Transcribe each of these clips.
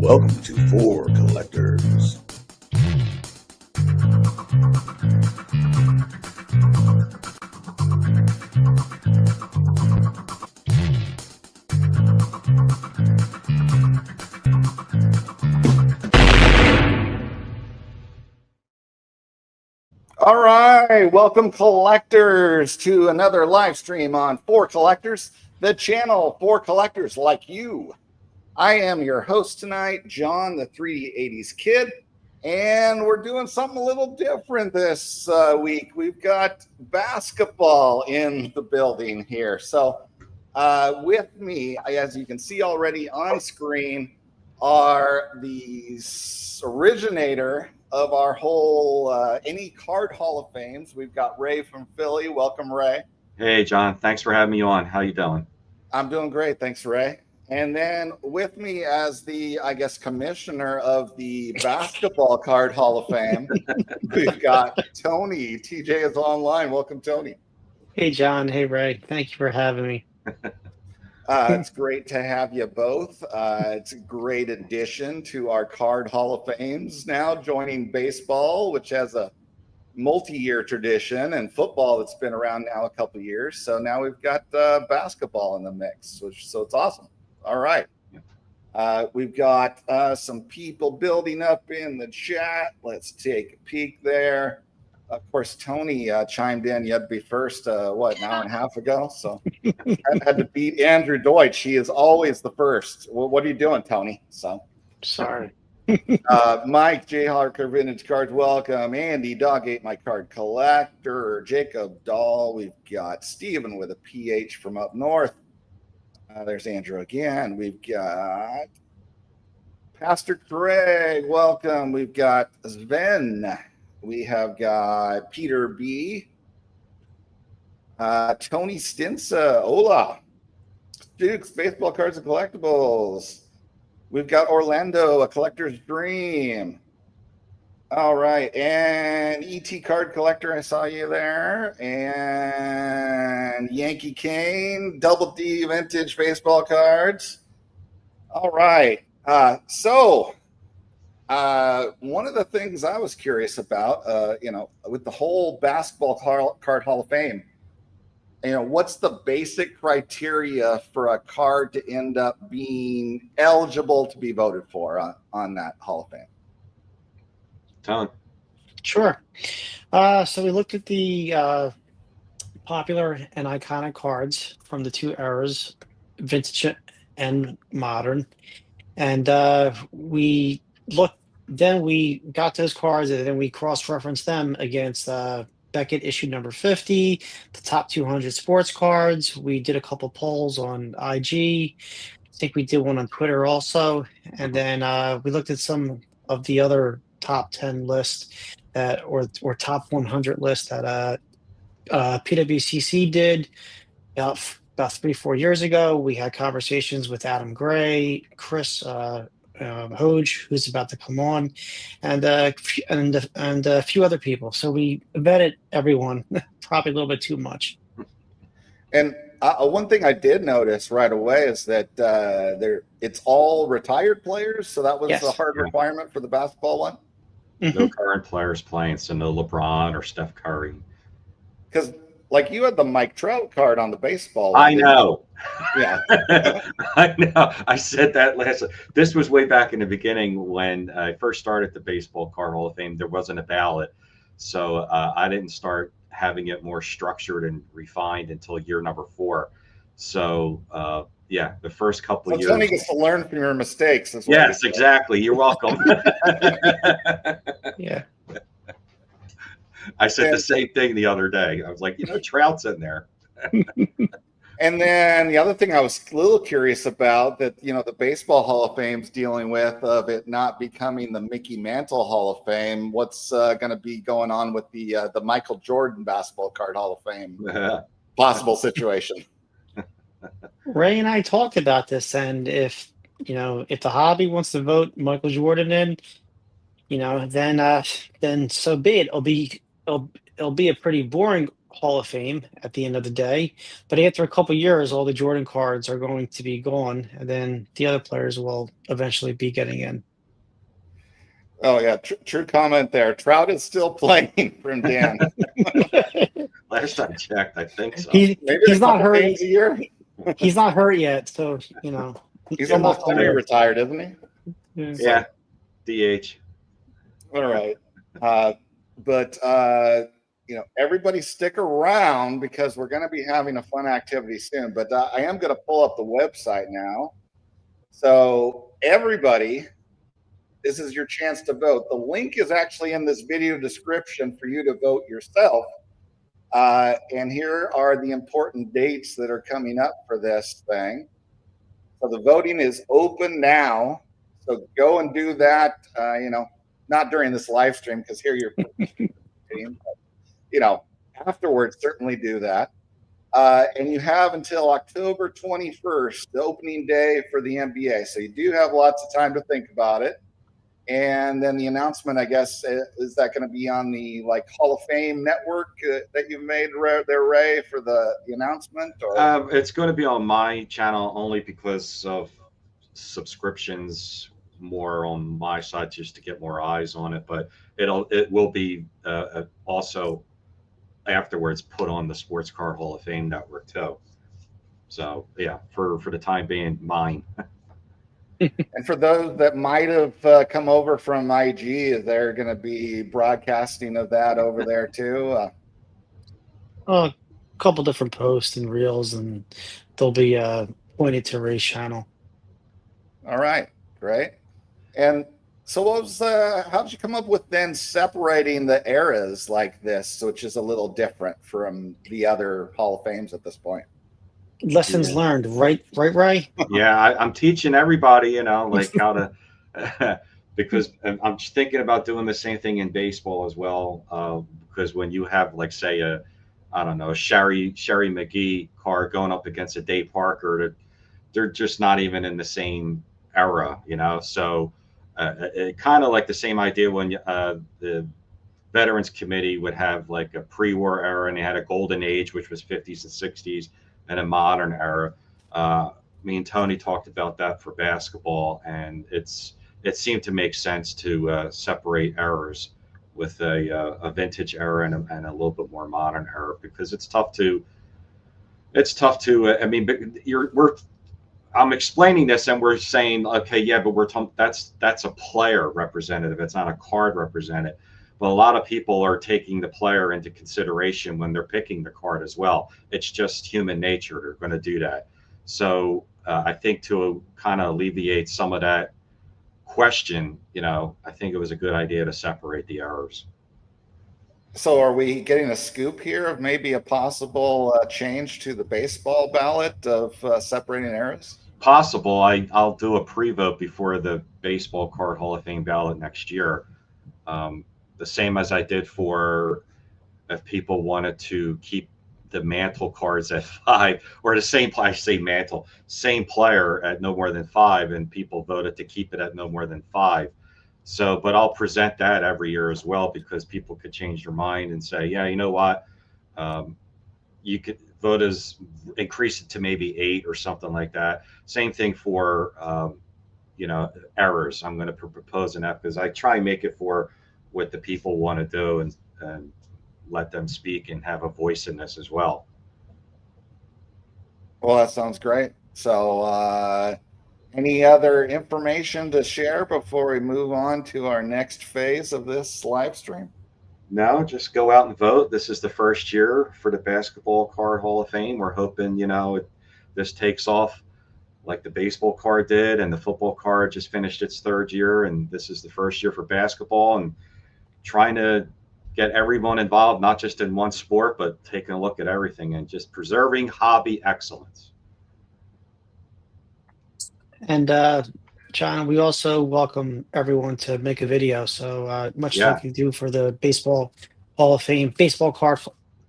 Welcome to For Collectors. All right, welcome collectors to another live stream on For Collectors, the channel for collectors like you. I am your host tonight, John, the 3D80s Kid, and we're doing something a little different this week. We've got basketball in the building here. So with me, as you can see already on screen, are the originator of our whole Any Card Hall of Fames. We've got Ray from Philly. Welcome, Ray. Hey, John. Thanks for having me on. How you doing? I'm doing great. Thanks, Ray. And then with me as the, I guess, commissioner of the Basketball Card Hall of Fame, we've got Tony. TJ is online. Welcome, Tony. Hey, John. Hey, Ray. Thank you for having me. It's great to have you both. It's a great addition to our Card Hall of Fames now, joining baseball, which has a multi-year tradition, and football that's been around now a couple of years. So now we've got basketball in the mix, so it's awesome. All right. We've got some people building up in the chat. Let's take a peek there. Of course, Tony chimed in. You had to be first, an hour and a half ago? So I had to beat Andrew Deutsch. He is always the first. Well, what are you doing, Tony? So sorry. Mike, J. Harker, Vintage Cards, welcome. Andy, Dog Ate My Card Collector. Jacob Dahl. We've got Steven with a PH from up north. There's Andrew again. We've got Pastor Craig. Welcome. We've got Sven. We have got Peter B. Tony Stinsa. Hola. Dukes, Baseball Cards and Collectibles. We've got Orlando, A Collector's Dream. All right. And ET Card Collector, I saw you there. And Yankee Kane, Double D Vintage Baseball Cards. All right. One of the things I was curious about, with the whole Basketball Card Hall of Fame, what's the basic criteria for a card to end up being eligible to be voted for on that Hall of Fame? Tony. Sure. So we looked at the popular and iconic cards from the two eras, vintage and modern. And we got those cards, and then we cross-referenced them against Beckett issue number 50, the top 200 sports cards. We did a couple polls on IG. I think we did one on Twitter also. And then we looked at some of the other top 10 lists or top 100 lists that PWCC did about 3-4 years ago. We had conversations with Adam Gray, Chris Hoge, who's about to come on, and a few other people. So we vetted everyone, probably a little bit too much. And one thing I did notice right away is that it's all retired players. So that was Yes. a hard requirement for the basketball one. No current players playing, so no LeBron or Steph Curry. Because you had the Mike Trout card on the baseball one. I know. Yeah. I know. I said that this was way back in the beginning when I first started the Baseball Card Hall of Fame. There wasn't a ballot. So I didn't start having it more structured and refined until year number 4. So the first couple of years. Tony gets to learn from your mistakes as well. Yes, exactly. You're welcome. Yeah. I said the same thing the other day. I was like, Trout's in there. And then the other thing I was a little curious about that, the Baseball Hall of Fame's dealing with, of it not becoming the Mickey Mantle Hall of Fame. What's going to be going on with the Michael Jordan Basketball Card Hall of Fame possible situation? Ray and I talked about this, and if the hobby wants to vote Michael Jordan in, then so be it. It'll be a pretty boring Hall of Fame at the end of the day. But after a couple years, all the Jordan cards are going to be gone, and then the other players will eventually be getting in. Oh yeah, true comment there. Trout is still playing from Dan. Last I checked, I think so. He's Maybe not hurt. games a year. He's not hurt yet, so He's almost not hurt. semi-retired, isn't he? Yeah, DH. All right. But everybody stick around because we're going to be having a fun activity soon. But I am going to pull up the website now. So everybody, this is your chance to vote. The link is actually in this video description for you to vote yourself. And here are the important dates that are coming up for this thing. So the voting is open now. So go and do that, not during this live stream because here you're team, but, afterwards, certainly do that. And you have until October 21st, the opening day for the NBA. So you do have lots of time to think about it. And then the announcement, I guess, is that going to be on the Hall of Fame network that you've made there, Ray, for the announcement? Or? It's going to be on my channel only because of subscriptions more on my side just to get more eyes on it. But it will be also afterwards put on the Sports Card Hall of Fame network too. So yeah, for the time being, mine. And for those that might have come over from IG, is there going to be broadcasting of that over there too? A couple different posts and reels, and they'll be pointed to Ray's channel. All right, great. And so how did you come up with then separating the eras like this, which is a little different from the other Hall of Fames at this point? Lessons learned, right, Ray? Yeah, I'm teaching everybody, how to, because I'm just thinking about doing the same thing in baseball as well. Because when you have, say, a Sherry McGee card going up against a Dave Parker, they're just not even in the same era, So it kind of like the same idea when the Veterans Committee would have a pre-war era, and they had a golden age, which was 50s and 60s. And a modern era. Me and Tony talked about that for basketball, and it seemed to make sense to separate eras with a vintage era and a little bit more modern era, because it's tough to. I'm explaining this, and we're saying, okay, yeah, but that's a player representative. It's not a card representative. But a lot of people are taking the player into consideration when they're picking the card as well. It's just human nature. They're going to do that. So I think to kind of alleviate some of that question, I think it was a good idea to separate the errors. So are we getting a scoop here of maybe a possible change to the baseball ballot of separating eras? Possible. I'll do a pre-vote before the Baseball Card Hall of Fame ballot next year. The same as I did for if people wanted to keep the mantle cards at 5, or the same player at no more than 5, and people voted to keep it at no more than 5. So, but I'll present that every year as well, because people could change their mind and say, yeah, you know what, you could vote as increase it to maybe 8 or something like that. Same thing for errors. I'm going to propose an F, because I try and make it for what the people want to do, and let them speak and have a voice in this as well. Well, that sounds great. So any other information to share before we move on to our next phase of this live stream? No, just go out and vote. This is the first year for the Basketball Card Hall of Fame. We're hoping, this takes off like the baseball card did, and the football card just finished its 3rd year, and this is the first year for basketball, and trying to get everyone involved, not just in one sport, but taking a look at everything and just preserving hobby excellence. And John, we also welcome everyone to make a video. So much like you do for the Baseball Hall of Fame, baseball card,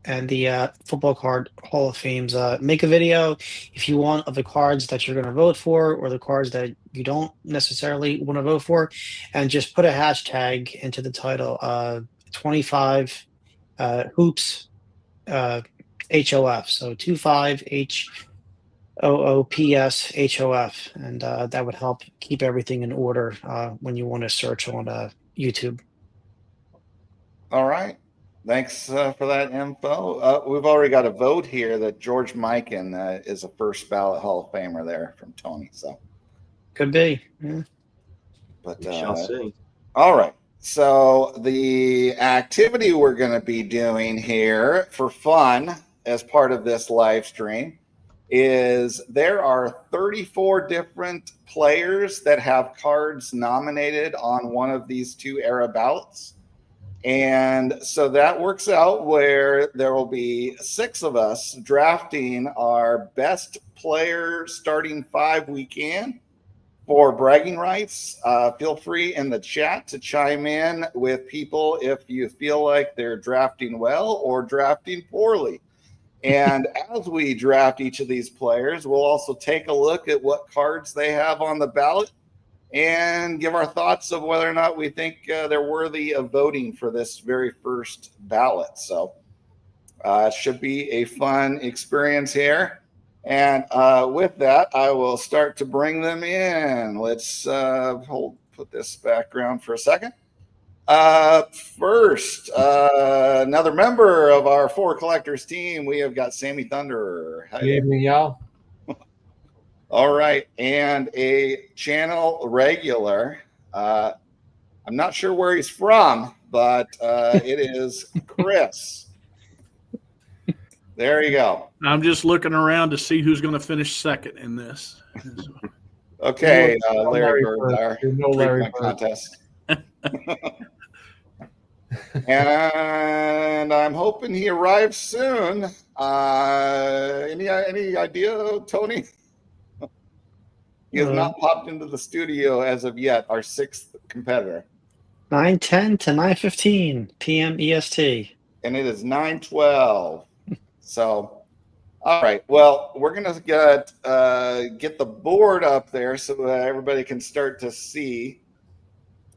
and the Football Card Hall of Fames, make a video if you want of the cards that you're going to vote for, or the cards that you don't necessarily want to vote for, and just put a hashtag into the title, 25 hoops HOF. So 25HOOPS and that would help keep everything in order when you want to search on YouTube. All right. Thanks for that info. We've already got a vote here that George Mikan is a first ballot Hall of Famer there from Tony. So could be. Yeah. But We shall see. All right. So the activity we're going to be doing here for fun as part of this live stream is there are 34 different players that have cards nominated on one of these 2 era ballots. And so that works out where there will be 6 of us drafting our best player starting 5 we can for bragging rights. Feel free in the chat to chime in with people if you feel like they're drafting well or drafting poorly. And as we draft each of these players, we'll also take a look at what cards they have on the ballot and give our thoughts of whether or not we think they're worthy of voting for this very first ballot. So it should be a fun experience here. And with that, I will start to bring them in. Let's put this background for a second. First, another member of our 4 collectors team, we have got Sammy Thunder. Good evening, y'all. All right, and a channel regular. I'm not sure where he's from, but it is Chris. There you go. I'm just looking around to see who's going to finish second in this. Okay, Larry Bird there. No Larry Bird contest. And I'm hoping he arrives soon. Any idea, Tony? He has not popped into the studio as of yet, our 6th competitor. 9:10 to 9:15 p.m. EST. And it is 9:12. So, all right. Well, we're going to get the board up there so that everybody can start to see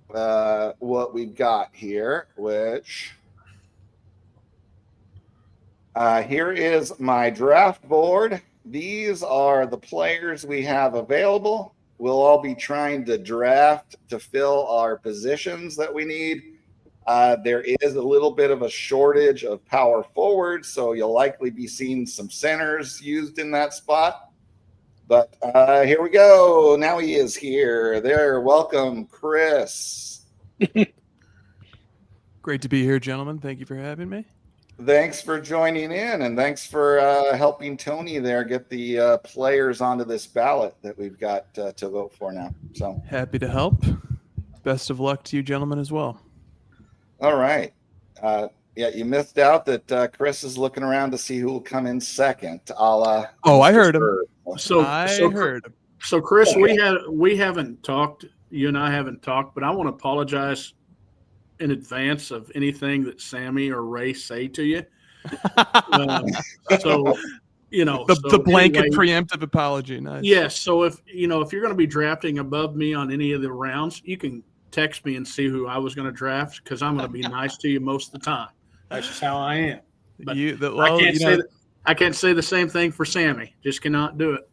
what we've got here, which here is my draft board. These are the players we have available. We'll all be trying to draft to fill our positions that we need. There is a little bit of a shortage of power forwards, so you'll likely be seeing some centers used in that spot. But here we go. Now he is here. There. Welcome, Chris. Great to be here, gentlemen. Thank you for having me. Thanks for joining in, and thanks for helping Tony there get the players onto this ballot that we've got to vote for now. So happy to help. Best of luck to you, gentlemen, as well. All right. Yeah, you missed out that Chris is looking around to see who will come in second. I heard him. So Chris, we haven't talked. You and I haven't talked, but I want to apologize in advance of anything that Sammy or Ray say to you. So you know, the blanket preemptive apology. Nice. Yes. So if you're going to be drafting above me on any of the rounds, you can text me and see who I was going to draft because I'm going to be nice to you most of the time. That's just how I am. But I can't say the same thing for Sammy. Just cannot do it.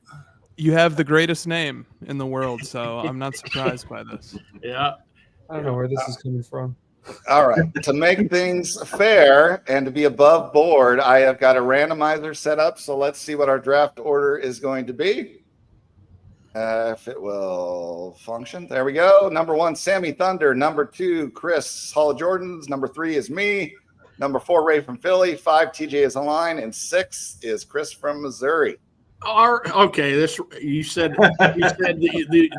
You have the greatest name in the world, so I'm not surprised by this. Yeah. I don't know where this is coming from. All right. To make things fair and to be above board, I have got a randomizer set up. So let's see what our draft order is going to be. If it will function. There we go. Number 1, Sammy Thunder. Number 2, Chris Hall of Jordans. Number 3 is me. Number 4, Ray from Philly. 5, TJ is online. And 6 is Chris from Missouri. Okay, you said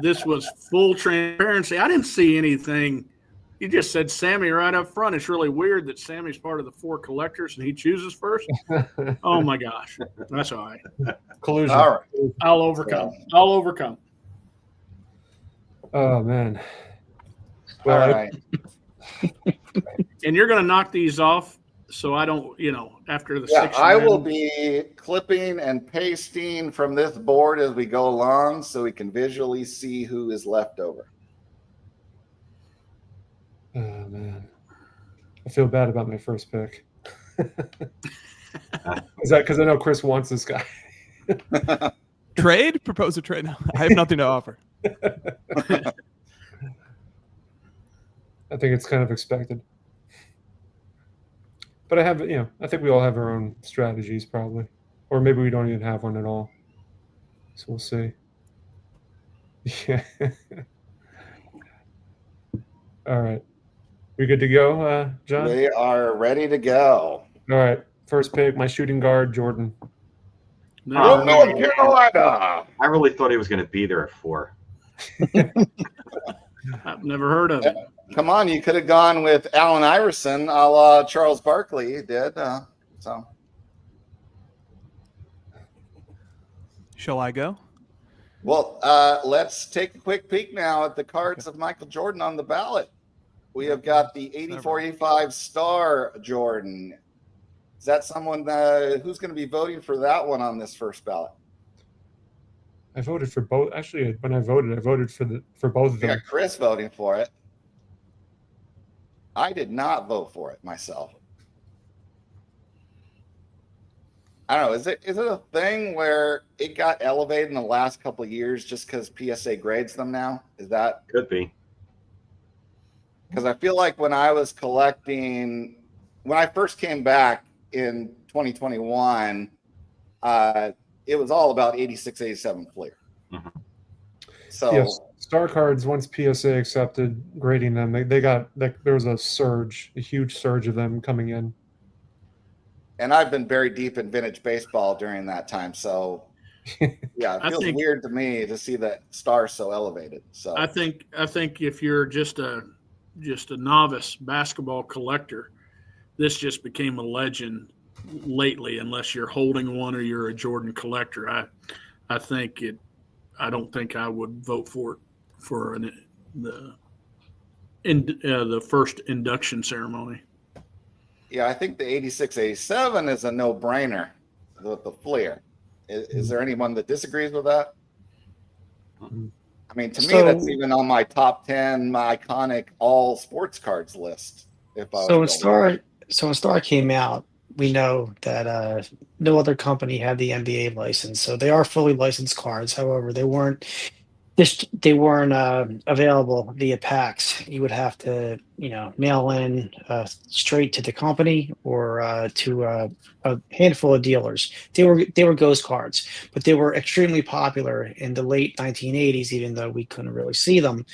this was full transparency. I didn't see anything. You just said Sammy right up front. It's really weird that Sammy's part of the 4 collectors and he chooses first. Oh my gosh, that's all right. Collusion. All right, I'll overcome. Oh man. Well, all right. And you're going to knock these off. So I don't, after the 6th I round. will be clipping and pasting from this board as we go along so we can visually see who is left over. Oh man. I feel bad about my first pick. Is that because I know Chris wants this guy? Trade? Propose a trade? No, I have nothing to offer. I think it's kind of expected. But I think we all have our own strategies probably. Or maybe we don't even have one at all. So we'll see. Yeah. All right. We good to go, John? We are ready to go. All right. First pick, my shooting guard, Jordan. From No, North Carolina. I really thought he was going to be there at 4. I've never heard of it. Come on, you could have gone with Allen Iverson, a la Charles Barkley did. So Shall I go? Well, let's take a quick peek now at the cards of Michael Jordan on the ballot. We have got the 84-85 star Jordan. Is that someone who's going to be voting for that one on this first ballot? I voted for both. Actually, when I voted for both of We them. got Chris voting for it. I did not vote for it myself. I don't know. Is it a thing where it got elevated in the last couple of years just because PSA grades them now? Is that Could be. because I feel like when I was collecting, when I first came back in 2021, it was all about 86, 87 Fleer. Mhm. So Yes, star cards. Once PSA accepted grading them, they got there was a huge surge of them coming in. and I've been very deep in vintage baseball during that time. So yeah, it I feels think- weird to me to see that star so elevated. So I think if you're just a novice basketball collector, this just became a legend lately. Unless you're holding one or you're a Jordan collector, I don't think I would vote for it for the first induction ceremony. yeah, I think the 86, 87 is a no brainer with the Fleer. Is there anyone that disagrees with that? I mean, to me, So- that's even on my top 10 iconic all sports cards list. If I So when was going. Star came out, we know that no other company had the NBA license. So they are fully licensed cards. However, they weren't available via packs. You would have to mail in straight to the company or to a handful of dealers. They were ghost cards, but they were extremely popular in the late 1980s, even though we couldn't really see them.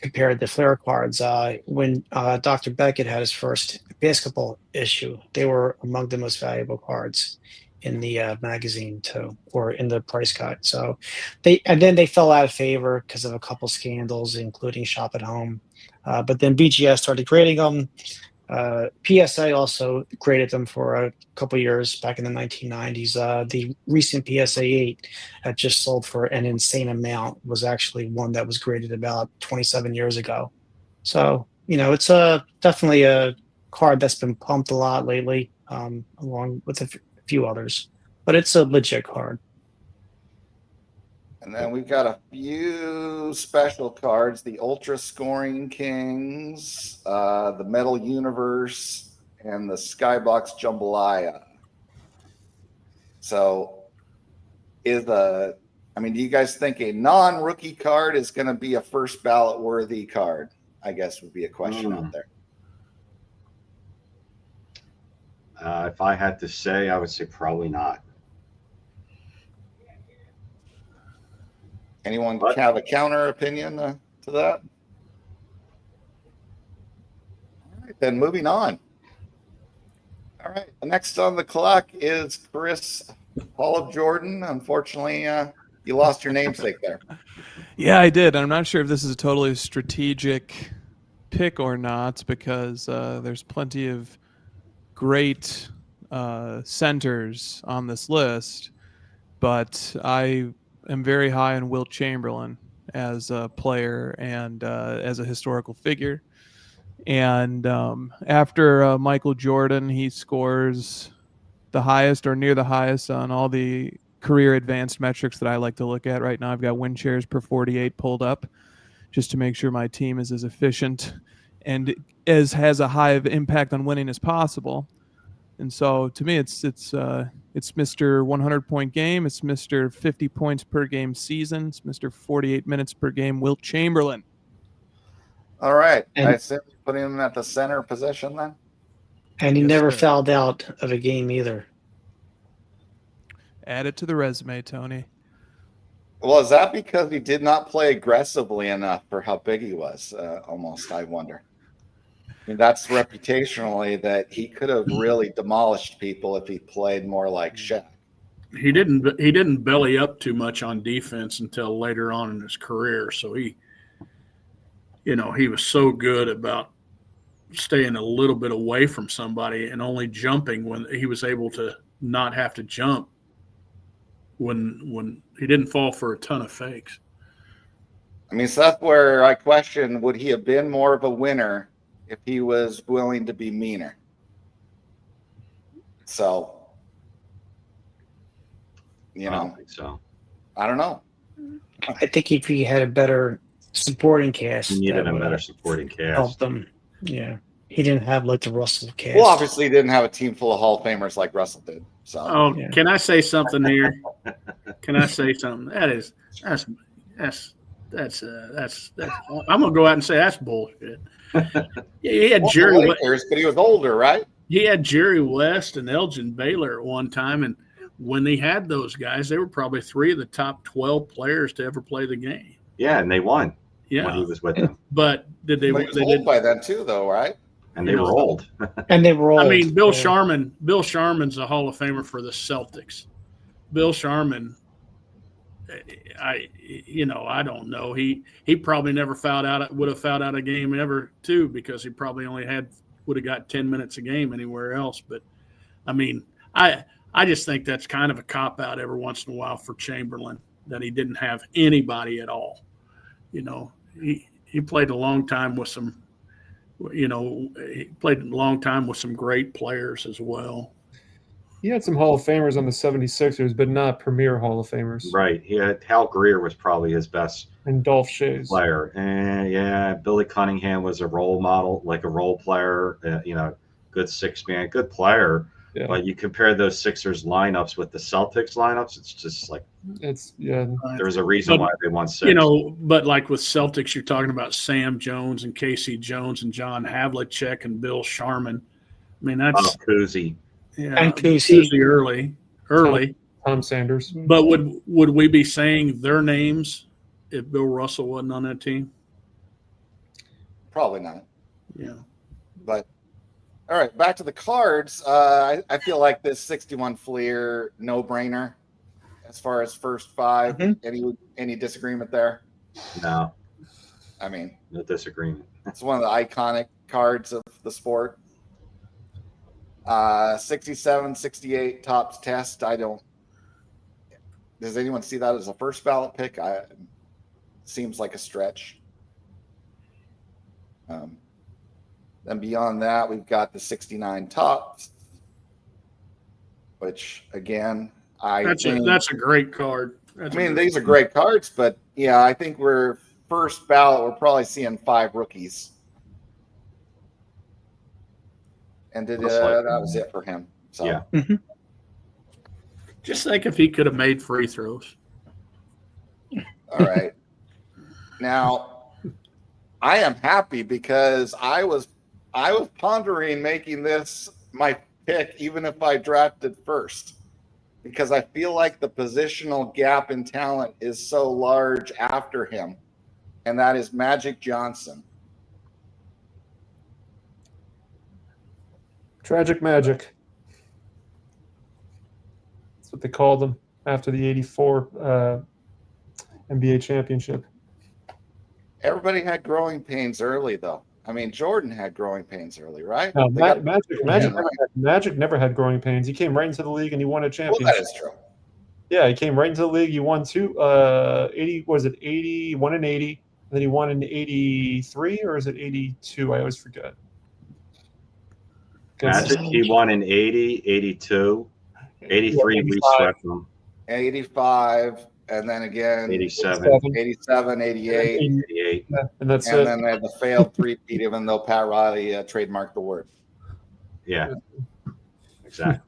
Compared to Flair cards, when Dr. Beckett had his first basketball issue, they were among the most valuable cards in the magazine too, or in the price cut. So then they fell out of favor because of a couple scandals, including Shop at Home. But then BGS started grading them. PSA also graded them for a couple years back in the 1990s. The recent PSA 8 that just sold for an insane amount was actually one that was graded about 27 years ago. So, it's definitely a card that's been pumped a lot lately, along with a few others. But it's a legit card. And then we've got a few special cards: the Ultra Scoring Kings, the Metal Universe, and the Skybox Jambalaya. So, do you guys think a non-rookie card is going to be a first ballot worthy card? I guess would be a question out there. If I had to say, I would say probably not. Anyone have a counter opinion to that? All right, then moving on. All right, next on the clock is Chris Hall of Jordan. Unfortunately, you lost your namesake there. Yeah, I did. I'm not sure if this is a totally strategic pick or not, because there's plenty of great centers on this list, but I am very high on Wilt Chamberlain as a player and as a historical figure. And after Michael Jordan, he scores the highest or near the highest on all the career advanced metrics that I like to look at right now. I've got win shares per 48 pulled up just to make sure my team is as efficient and has a high of impact on winning as possible. And so to me, it's Mr. 100-point game. It's Mr. 50 points per game season. It's Mr. 48 minutes per game. Wilt Chamberlain. All right. And- I assume you put him at the center position then? And he Yes, never sir. fouled out of a game either. Add it to the resume, Tony. Well, is that because he did not play aggressively enough for how big he was? Almost, I wonder. I mean, that's reputationally that he could have really demolished people if he played more like Shaq. He didn't belly up too much on defense until later on in his career. So he was so good about staying a little bit away from somebody and only jumping when he was able to not have to jump when he didn't fall for a ton of fakes. I mean, so that's where I question, would he have been more of a winner if he was willing to be meaner? So, I don't think so. I don't know. I think if he had a better supporting cast, He needed that a would better have supporting cast. helped them. Yeah, he didn't have like the Russell cast. Well, obviously, he didn't have a team full of Hall of Famers like Russell did. So, Oh, Yeah. Can I say something here? Can I say something? That's I'm gonna go out and say that's bullshit. He had Well, Jerry. the Lakers, but he was older, right? He had Jerry West and Elgin Baylor at one time, and when he had those guys, they were probably 3 of the top 12 players to ever play the game. Yeah, and they won when he Yeah, was with them. but did they? But he was They old did. by then too, though, right? And they were old. And they were all. I mean, Bill yeah. Sharman. Bill Sharman's a Hall of Famer for the Celtics. Bill Sharman. I don't know. He probably never would have fouled out a game ever too, because he probably only would have got 10 minutes a game anywhere else. But I mean, I just think that's kind of a cop out every once in a while for Chamberlain, that he didn't have anybody at all. He played a long time with some, he played a long time with some great players as well. He had some Hall of Famers on the 76ers, but not premier Hall of Famers. Right. Hal Greer was probably his best And Dolph Shays. player. And yeah, Billy Cunningham was a role model, like a role player, good 6-man, good player. Yeah. But you compare those Sixers lineups with the Celtics lineups, it's just like there's a reason why they won 6. But like with Celtics, you're talking about Sam Jones and Casey Jones and John Havlicek and Bill Sharman. I mean, that's Cousy. And Cousy. early. Tom Sanders. But would we be saying their names if Bill Russell wasn't on that team? Probably not. Yeah. But all right, back to the cards. I feel like this 61 Fleer no-brainer as far as first 5. Mhm. Any disagreement there? No, I mean, no disagreement. it's one of the iconic cards of the sport. 67, 68 tops test. Does anyone see that as a first ballot pick? Seems like a stretch. Then beyond that, we've got the 69 tops, which again, That's a great card. These are great cards, but yeah, I think we're first ballot. We're probably seeing 5 rookies. And that was it for him. So. Yeah. Just think if he could have made free throws. All right. Now, I am happy because I was pondering making this my pick, even if I drafted first, because I feel like the positional gap in talent is so large after him, and that is Magic Johnson. Tragic Magic. That's what they called him after the 84 NBA championship. Everybody had growing pains early, though. I mean, Jordan had growing pains early, right? No, They got- Magic never had growing pains. He came right into the league and he won a Well, championship. that is true. Yeah, he came right into the league. He won 81 and 80, and then he won in 83, or is it 82? I always forget. Magic, he won in 80, 82, 83, we swept them. 85, and then again 87, 87, 88. 88. Yeah, and that's And it. then they had the failed three-peat, even though Pat Riley trademarked the word. Yeah. exactly.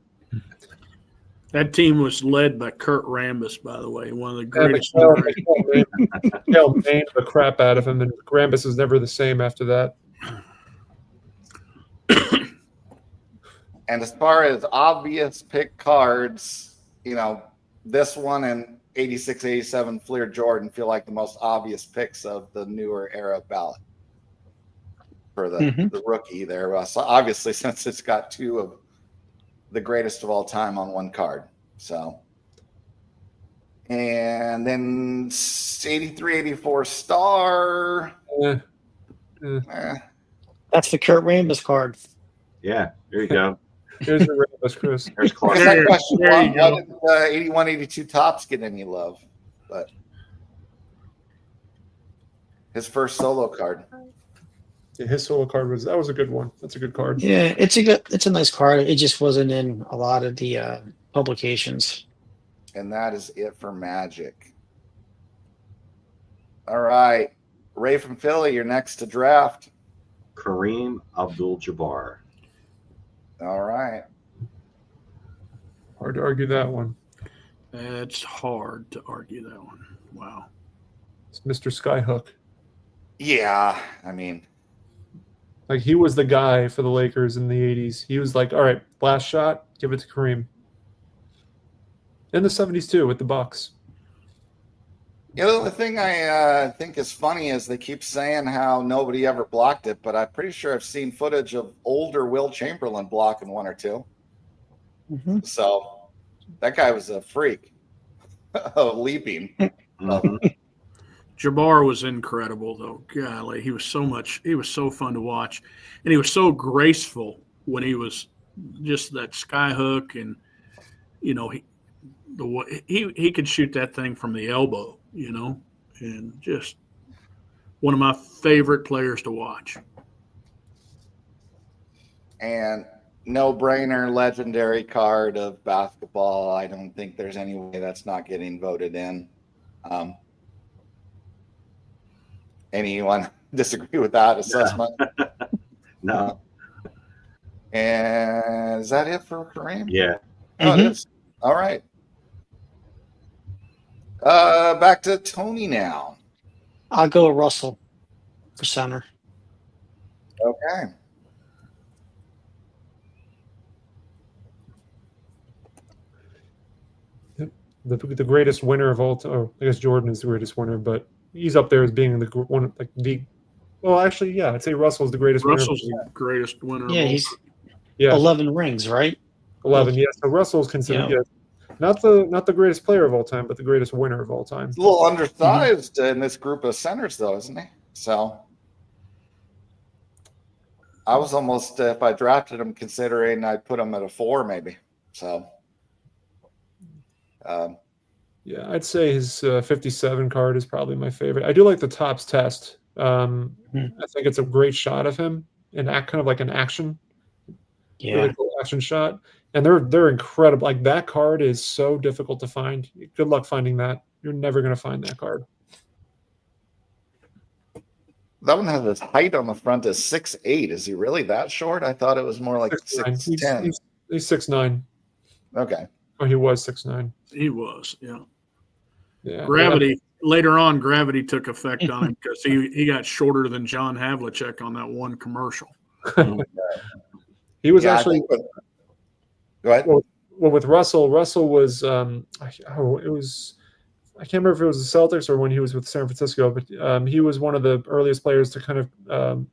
That team was led by Kurt Rambis, by the way, one of the Yeah, greatest. Mikhail made the crap out of him, and Rambis was never the same after that. And as far as obvious pick cards, this one and 86, 87 Fleer Jordan feel like the most obvious picks of the newer era ballot for the rookie there. So obviously, since it's got two of the greatest of all time on one card. So, and then 83, 84 Star. That's the Kurt Rambis card. Yeah, there you go. Here's your Rambis, Chris. There's Clark. There you go. Why did 81, 82 Topps get any love? But his first solo card. Yeah, his solo card was a good one. That's a good card. Yeah, it's a nice card. It just wasn't in a lot of the publications. And that is it for Magic. All right. Ray from Philly, you're next to draft. Kareem Abdul-Jabbar. All right. Hard to argue that one. It's hard to argue that one. Wow. It's Mr. Skyhook. Yeah, I mean, Like, he was the guy for the Lakers in the 80s. He was like, all right, last shot, give it to Kareem. In the 70s, too, with the Bucks. the thing I think is funny is they keep saying how nobody ever blocked it, but I'm pretty sure I've seen footage of older Will Chamberlain blocking one or two. Mm-hmm. So that guy was a freak of leaping. Mhm. Jabbar was incredible, though. Golly, he was so fun to watch, and he was so graceful when he was just that sky hook, and he could shoot that thing from the elbow, and just one of my favorite players to watch. And no-brainer legendary card of basketball. I don't think there's any way that's not getting voted in. Anyone disagree with that assessment? No. And is that it for Kareem? Yeah. Oh, it is. All right. Back to Tony now. I'll go with Russell for center. Okay. The greatest winner of all time. Oh, I guess Jordan is the greatest winner, but he's up there as being well, actually, yeah, I'd say Russell's the greatest Russell's winner. the greatest winner. Yeah, of all he's time. 11 rings, right? 11. Yeah, so Russell's considered not the greatest player of all time, but the greatest winner of all time. He's a little undersized in this group of centers, though, isn't he? So I was almost, if I drafted him, considering I'd put him at a 4, maybe. So, Yeah, I'd say his 57 card is probably my favorite. I do like the Topps test. I think it's a great shot of him, and kind of like an action, really cool action shot. And they're incredible. Like, that card is so difficult to find. Good luck finding that. You're never going to find that card. that one has his height on the front as 6'8". Is he really that short? I thought it was more like 6'10". He's 6'9". Okay. Oh, he was 6'9". He was, yeah. Yeah. Gravity. Later on, gravity took effect on him because he got shorter than John Havlicek on that one commercial. He was Yeah, actually. Go ahead. Well, with Russell was it was, I can't remember if it was the Celtics or when he was with San Francisco, but he was one of the earliest players to kind of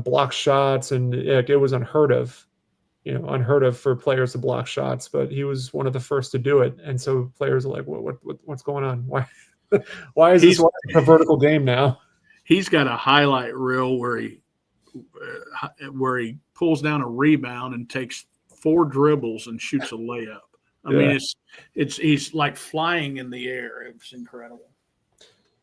block shots, and it was unheard of for players to block shots, but he was one of the first to do it, and so players are like, what's going on? Why is this a vertical game now? He's got a highlight reel where he pulls down a rebound and takes 4 dribbles and shoots a layup. I mean, he's like flying in the air. It's incredible.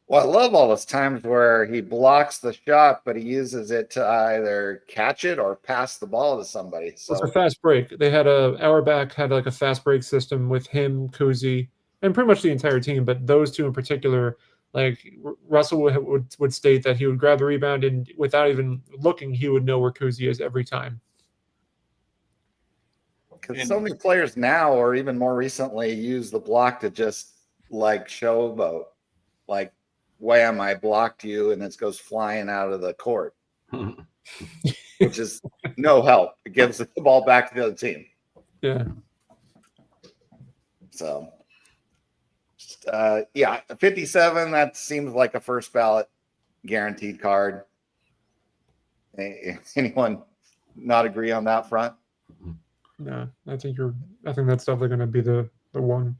Well, I love all those times where he blocks the shot, but he uses it to either catch it or pass the ball to somebody. So It's a fast break. They had Auerbach had like a fast break system with him, Kuzi, and pretty much the entire team, but those two in particular. Like, Russell would state that he would grab the rebound, and without even looking, he would know where Kuzi is every time. Because so many players now, or even more recently, use the block to just like showboat. Like, wham, I blocked you, and it goes flying out of the court, which is no help. It gives the ball back to the other team. Yeah. So, yeah, 57, that seems like a first ballot guaranteed card. Anyone not agree on that front? No, I think that's definitely going to be the one.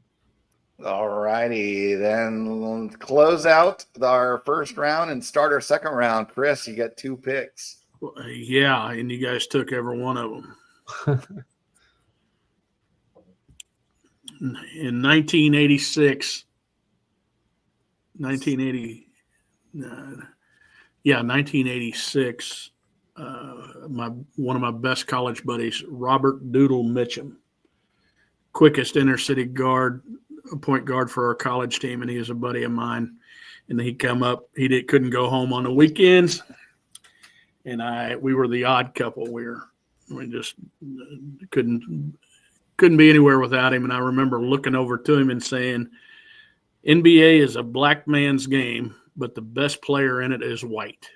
All righty, then close out our first round and start our second round. Chris, you got 2 picks. Yeah, and you guys took every one of them. In 1986, 1986, one of my best college buddies, Robert Doodle Mitchum, quickest inner city guard, point guard for our college team, and he was a buddy of mine. And he'd come up. Couldn't go home on the weekends, and we were the odd couple. We just couldn't be anywhere without him. And I remember looking over to him and saying, NBA is a black man's game, but the best player in it is white.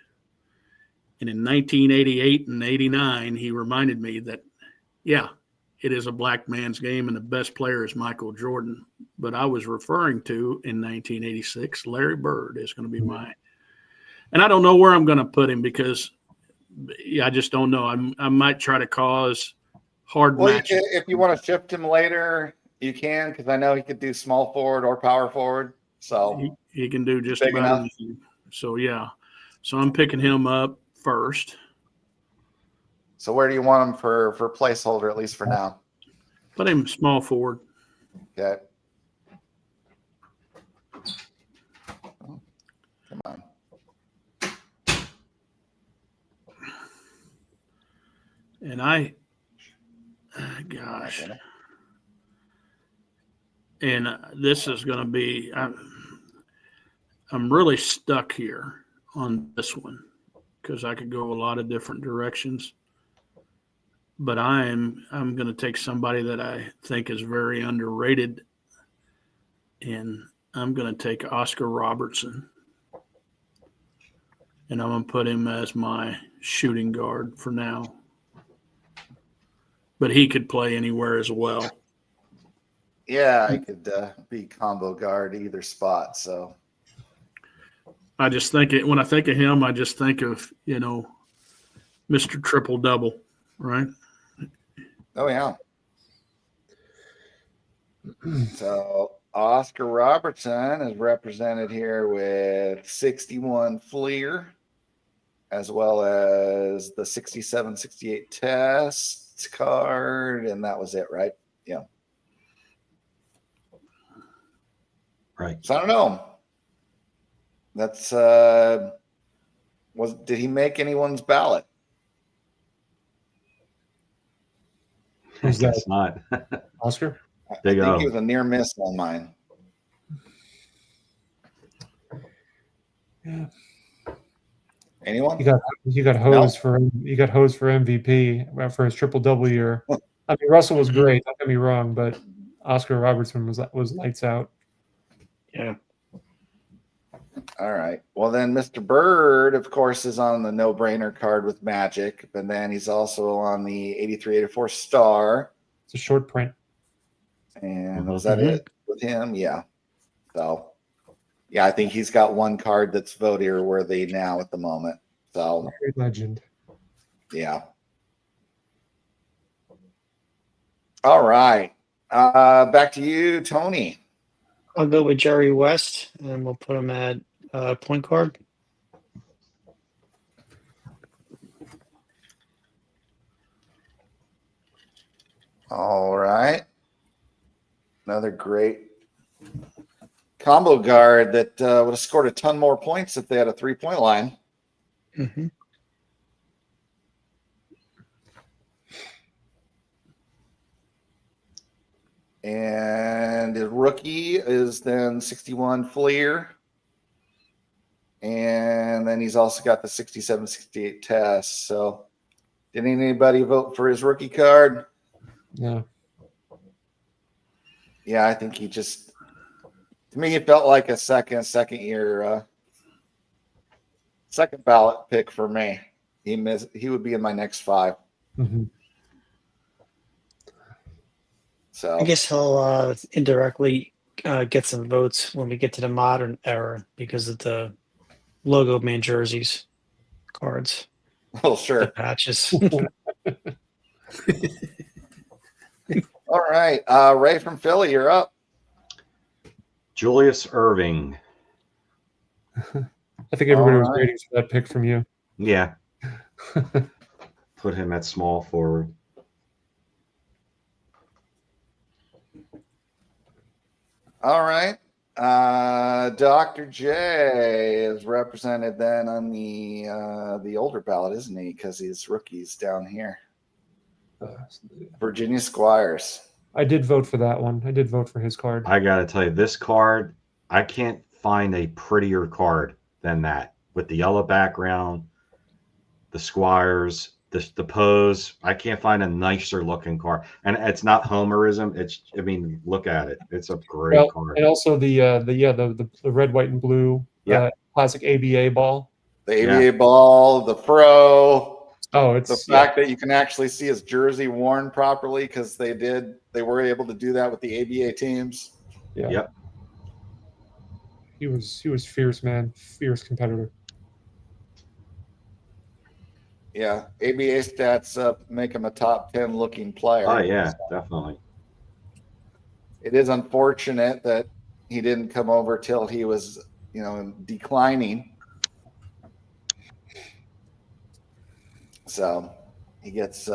And in 1988 and 89, he reminded me that, yeah, it is a black man's game, and the best player is Michael Jordan. But I was referring to, in 1986, Larry Bird is going to be mine. And I don't know where I'm going to put him because I just don't know. I might try to cause hard matches. If you want to shift him later, you can, because I know he could do small forward or power forward. So he can do just about anything. So, yeah. So I'm picking him up first. So where do you want him for placeholder, at least for now? Put him small forward. Okay. Come on. And gosh. And this is going to be, I'm really stuck here on this one because I could go a lot of different directions. But I'm going to take somebody that I think is very underrated, and I'm going to take Oscar Robertson, and I'm going to put him as my shooting guard for now. But he could play anywhere as well. Yeah, I could be combo guard either spot. So I just think when I think of him, I just think of, Mr. Triple Double, right? Oh, yeah. So Oscar Robertson is represented here with 61 Fleer, as well as the 67-68 test card, and that was it, right? Yeah. Right. So I don't know. That's did he make anyone's ballot? I guess not. Oscar? I think he was a near miss on mine. Yeah. Anyone? He got hosed for MVP for his triple double year. I mean, Russell was great. Don't get me wrong, but Oscar Robertson was lights out. Yeah. All right. Well, then Mr. Bird, of course, is on the no-brainer card with Magic, but then he's also on the 83-84 Star. It's a short print. And was that it with him? Yeah. So, yeah, I think he's got one card that's voter worthy now at the moment. So, Great legend. Yeah. All right. Back to you, Tony. I'll go with Jerry West, and we'll put him at point guard. All right. Another great combo guard that would have scored a ton more points if they had a three-point line. Mm-hmm. And his rookie is then 61 Fleer. And then he's also got the 67-68 test. So did anybody vote for his rookie card? No. Yeah, I think he just, to me, it felt like a second year, second ballot pick for me. He would be in my next 5. Mm-hmm. So I guess he'll indirectly get some votes when we get to the modern era because of the logo man jerseys, cards, well, the sure. patches. All right, Ray from Philly, you're up. Julius Irving. I think everybody was All right. waiting for that pick from you. Yeah. Put him at small forward. All right. Dr. J is represented then on the older ballot, isn't he? Because he's rookies down here. Virginia Squires. I did vote for that one. I did vote for his card. I got to tell you, this card, I can't find a prettier card than that. With the yellow background, the Squires, the pose. I can't find a nicer looking card. And it's not homerism. I mean, look at it. It's a great card. And also the red, white, and blue classic ABA ball. The ABA ball, the pro. Oh, it's the fact that you can actually see his jersey worn properly because they were able to do that with the ABA teams. Yeah. Yep. He was fierce, man. Fierce competitor. Yeah, ABA stats make him a top 10 looking player. Oh yeah, definitely. It is unfortunate that he didn't come over till he was, declining. So he gets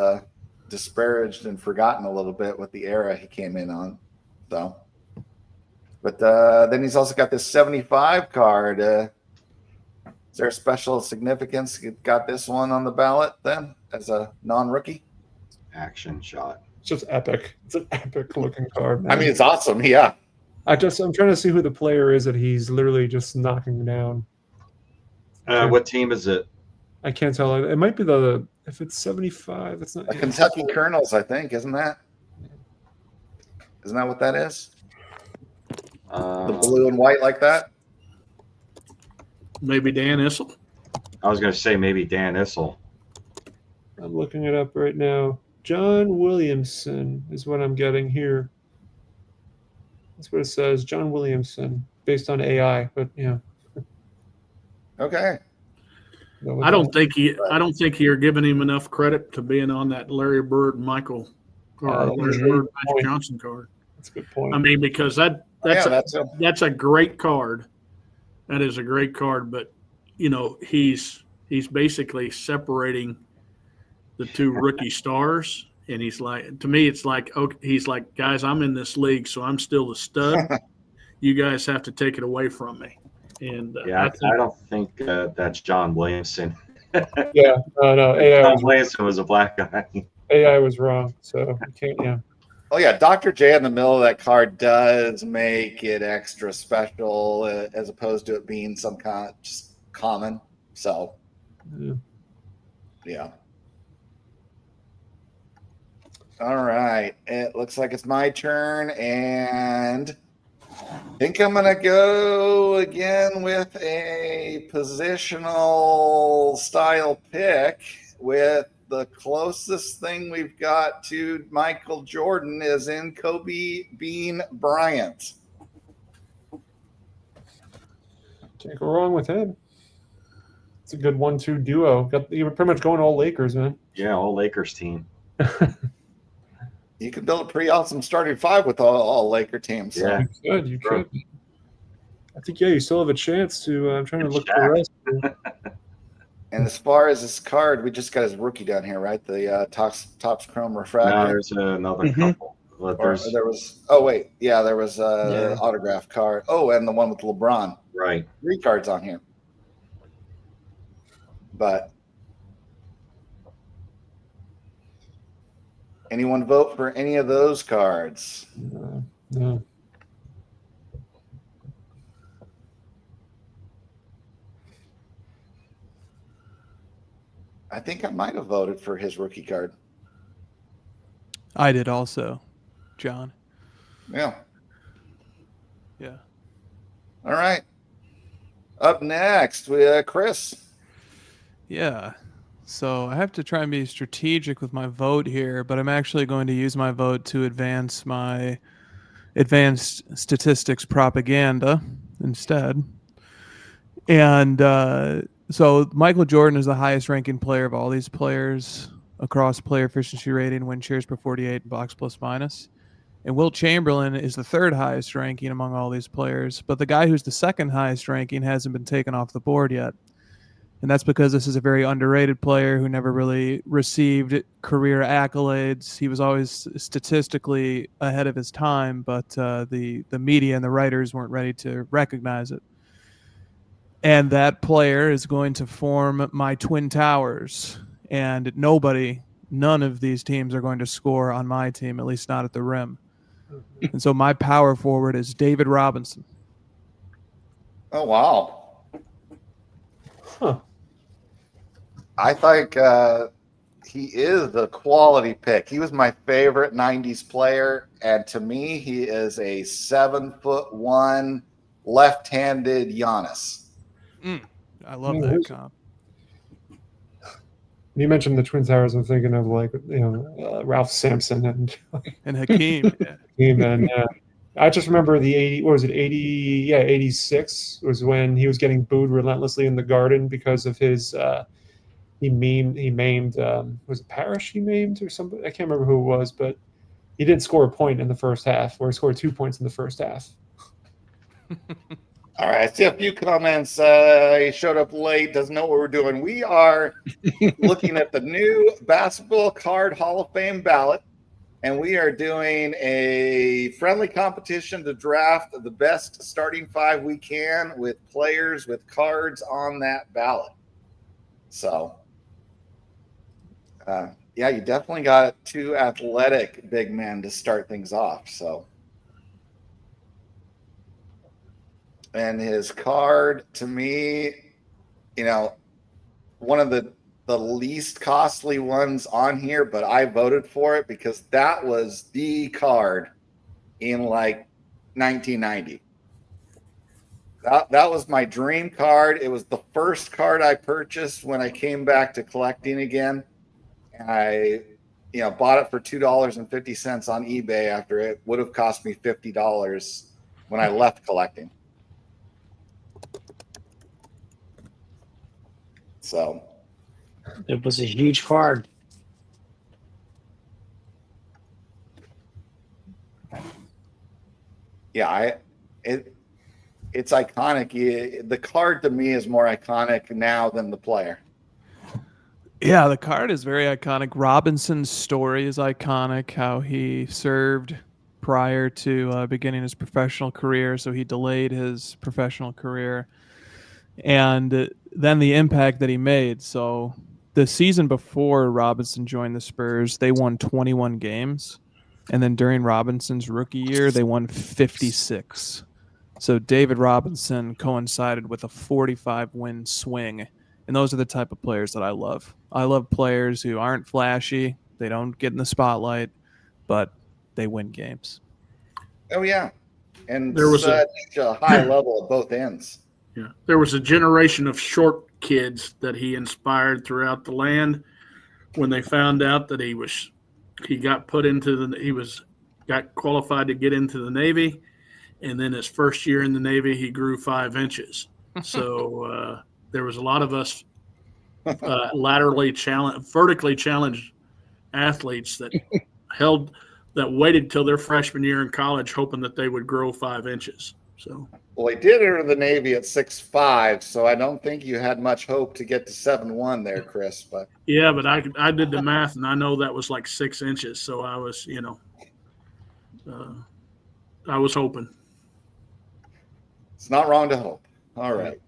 disparaged and forgotten a little bit with the era he came in on. So, but then he's also got this 75 card. Is there a special significance? You got this one on the ballot then as a non-rookie? Action shot. It's just epic. It's an epic looking card, man. I mean, it's awesome. Yeah. I'm trying to see who the player is that he's literally just knocking down. What team is it? I can't tell. It might be if it's 75. It's not The Kentucky Colonels, I think, isn't that? Isn't that what that is? The blue and white like that? Maybe Dan Issel. I was going to say maybe Dan Issel. I'm looking it up right now. John Williamson is what I'm getting here. That's what it says. John Williamson, based on AI, but yeah. Okay. I don't think you're giving him enough credit to being on that Larry Bird, Michael, or Larry Bird, Magic Johnson card. That's a good point. I mean, because that's a great card. That is a great card, but he's basically separating the two rookie stars, and he's like, to me, it's like, okay, he's like, guys, I'm in this league, so I'm still the stud. You guys have to take it away from me. And I don't think that's John Williamson. Yeah, no. John Williamson was a black guy. AI was wrong, so you can't. Yeah. Oh yeah, Dr. J in the middle of that card does make it extra special as opposed to it being some kind of just common. So, yeah. All right, it looks like it's my turn, and I think I'm going to go again with a positional style pick with the closest thing we've got to Michael Jordan is in Kobe Bean Bryant. Can't go wrong with him. It's a good 1-2 duo. You were pretty much going all Lakers, man. Yeah, all Lakers team. You could build a pretty awesome starting 5 with all Laker teams. So. Yeah, you could. I think you still have a chance to. I'm trying to look for the rest. And as far as this card, we just got his rookie down here, right? The Topps Chrome Refractor. No, there's another couple. There was. Oh wait, yeah, there was autograph card. Oh, and the one with LeBron. Right. 3 cards on here. But anyone vote for any of those cards? No. I think I might have voted for his rookie card. I did also, John. Yeah. Yeah. All right. Up next, we Chris. Yeah. So I have to try and be strategic with my vote here, but I'm actually going to use my vote to advance my advanced statistics propaganda instead. And so Michael Jordan is the highest ranking player of all these players across player efficiency rating, win shares per 48, box plus minus. And Wilt Chamberlain is the third highest ranking among all these players, but the guy who's the second highest ranking hasn't been taken off the board yet. And that's because this is a very underrated player who never really received career accolades. He was always statistically ahead of his time, but the media and the writers weren't ready to recognize it. And that player is going to form my Twin Towers. And none of these teams are going to score on my team, at least not at the rim. And so my power forward is David Robinson. Oh, wow. Huh. I think he is the quality pick. He was my favorite 90s player. And to me, he is a 7'1" left-handed Giannis. I love that comp. You mentioned the Twin Towers. I'm thinking of Ralph Sampson and Hakeem. Hakeem, and I just remember the 80. What was it? 80? Yeah, 86 was when he was getting booed relentlessly in the Garden because of his. He maimed. Was it Parrish? He maimed or something. I can't remember who it was, but he didn't score a point in the first half, or he scored 2 points in the first half. All right, I see a few comments. He showed up late, doesn't know what we're doing. We are looking at the new Basketball Card Hall of Fame ballot, and we are doing a friendly competition to draft the best starting five we can with players with cards on that ballot. So, yeah, you definitely got two athletic big men to start things off. So. And his card, to me, one of the least costly ones on here, but I voted for it because that was the card in 1990. That was my dream card. It was the first card I purchased when I came back to collecting again. And I, bought it for $2.50 on eBay after it would have cost me $50 when I left collecting. So it was a huge card. Yeah, it's iconic. The card to me is more iconic now than the player. Yeah, the card is very iconic. Robinson's story is iconic, how he served prior to beginning his professional career, so he delayed his professional career. And then the impact that he made. So the season before Robinson joined the Spurs, they won 21 games. And then during Robinson's rookie year, they won 56. So David Robinson coincided with a 45-win swing. And those are the type of players that I love. I love players who aren't flashy. They don't get in the spotlight, but they win games. Oh, yeah. And there was such a high level at both ends. Yeah, there was a generation of short kids that he inspired throughout the land. When they found out that he got qualified to get into the Navy, and then his first year in the Navy, he grew 5 inches. So there was a lot of us vertically challenged athletes that waited till their freshman year in college, hoping that they would grow 5 inches. So. Well, he did enter the Navy at 6'5", so I don't think you had much hope to get to 7'1" there, Chris. But yeah, but I did the math, and I know that was like 6 inches. So I was, I was hoping. It's not wrong to hope. All right.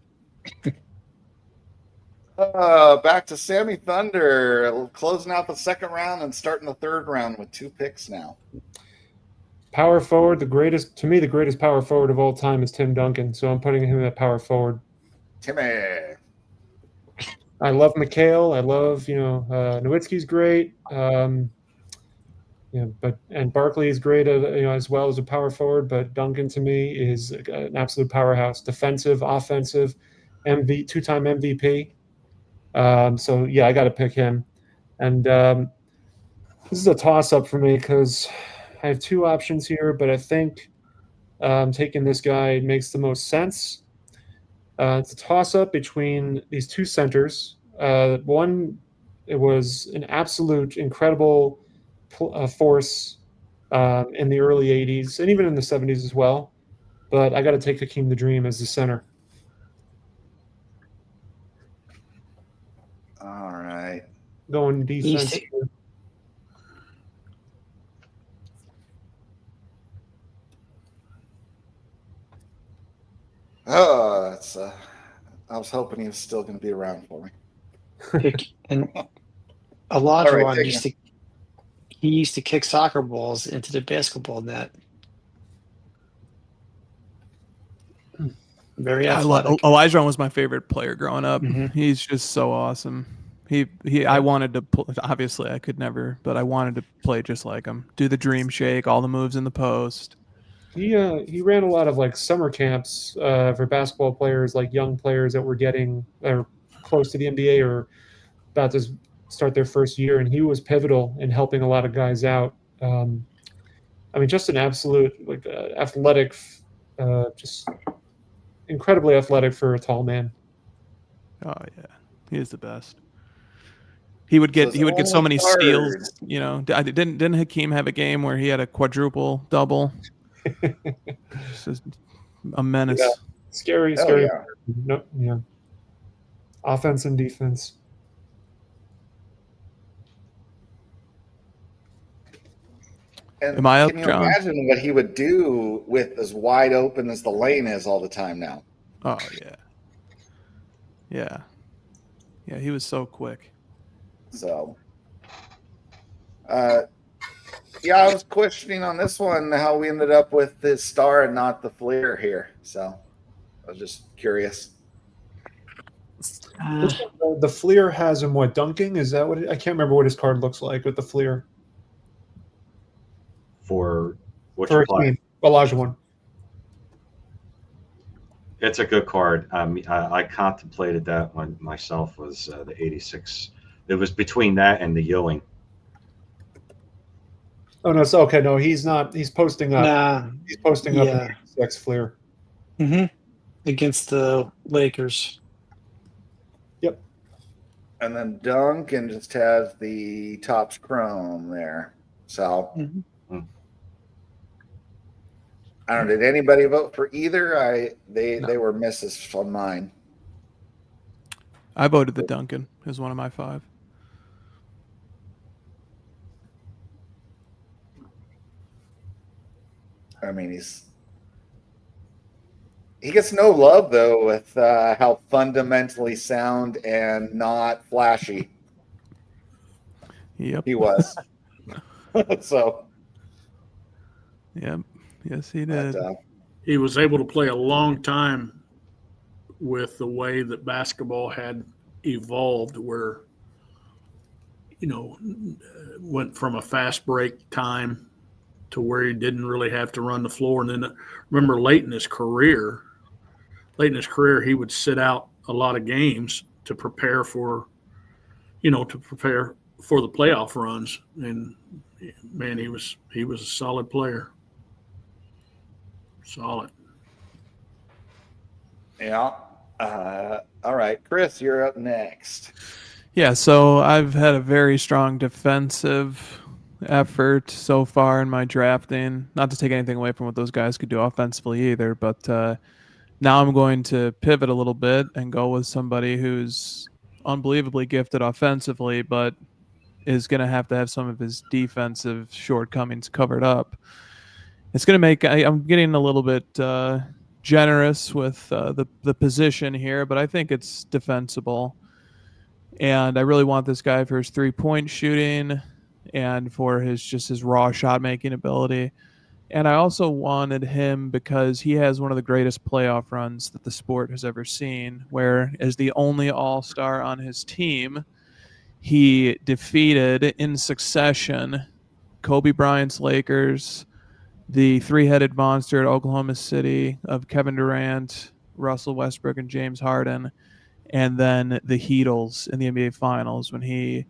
Back to Sammy Thunder, closing out the second round and starting the third round with 2 picks now. Power forward, the greatest power forward of all time is Tim Duncan, so I'm putting him at power forward. Timmy. I love McHale. I love, Nowitzki's great. Yeah, and Barkley is great as well as a power forward, but Duncan to me is an absolute powerhouse, defensive, offensive, two-time MVP. So yeah, I got to pick him. And this is a toss-up for me because I have two options here, but I think taking this guy makes the most sense. It's a toss-up between these two centers. One, it was an absolute incredible force in the early 80s and even in the 70s as well. But I got to take Hakeem the Dream as the center. All right. Going defense. Oh, I was hoping he was still going to be around for me. And Elijah All right, used to kick soccer balls into the basketball net. Very athletic. Elijah was my favorite player growing up. Mm-hmm. He's just so awesome. I wanted to obviously I could never, but I wanted to play just like him. Do the dream shake, all the moves in the post. He ran a lot of like summer camps for basketball players, like young players that were getting or close to the NBA or about to start their first year, and he was pivotal in helping a lot of guys out. I mean, just an absolute athletic, just incredibly athletic for a tall man. Oh yeah, he is the best. He would get so many steals. You know, didn't Hakeem have a game where he had a quadruple double? Just a menace. Yeah. Scary. Yeah. No, yeah. Offense and defense. And Am I up, can you John? imagine what he would do with as wide open as the lane is all the time now? Oh yeah. He was so quick. So, I was questioning on this one how we ended up with this star and not the Fleer here. So, I was just curious. The Fleer has him dunking? Is that what I can't remember what his card looks like with the Fleer. For which For play? Elijah one. It's a good card. I contemplated that one myself. Was the 86? It was between that and the Ewing. Oh no, so okay, no, he's not. He's posting up. Nah, he's posting up in 86 Fleer. Mm-hmm. Against the Lakers. Yep. And then Duncan just has the Topps Chrome there. So, I don't know. Did anybody vote for either? They were misses on mine. I voted the Duncan as one of my 5. I mean, he gets no love though with how fundamentally sound and not flashy. Yep. He was. So. Yep. Yes, he did. But, he was able to play a long time with the way that basketball had evolved, where, went from a fast break time to where he didn't really have to run the floor. And then remember late in his career, he would sit out a lot of games to prepare for the playoff runs. And man, he was a solid player. Solid. Yeah. All right, Chris, you're up next. Yeah, so I've had a very strong defensive effort so far in my drafting. Not to take anything away from what those guys could do offensively either, but now I'm going to pivot a little bit and go with somebody who's unbelievably gifted offensively, but is going to have some of his defensive shortcomings covered up. It's going to make I'm getting a little bit generous with the position here, but I think it's defensible. And I really want this guy for his 3-point shooting and for his raw shot making ability. And I also wanted him because he has one of the greatest playoff runs that the sport has ever seen, where as the only all-star on his team, he defeated in succession Kobe Bryant's Lakers, the three-headed monster at Oklahoma City of Kevin Durant, Russell Westbrook, and James Harden, and then the Heatles in the NBA Finals when he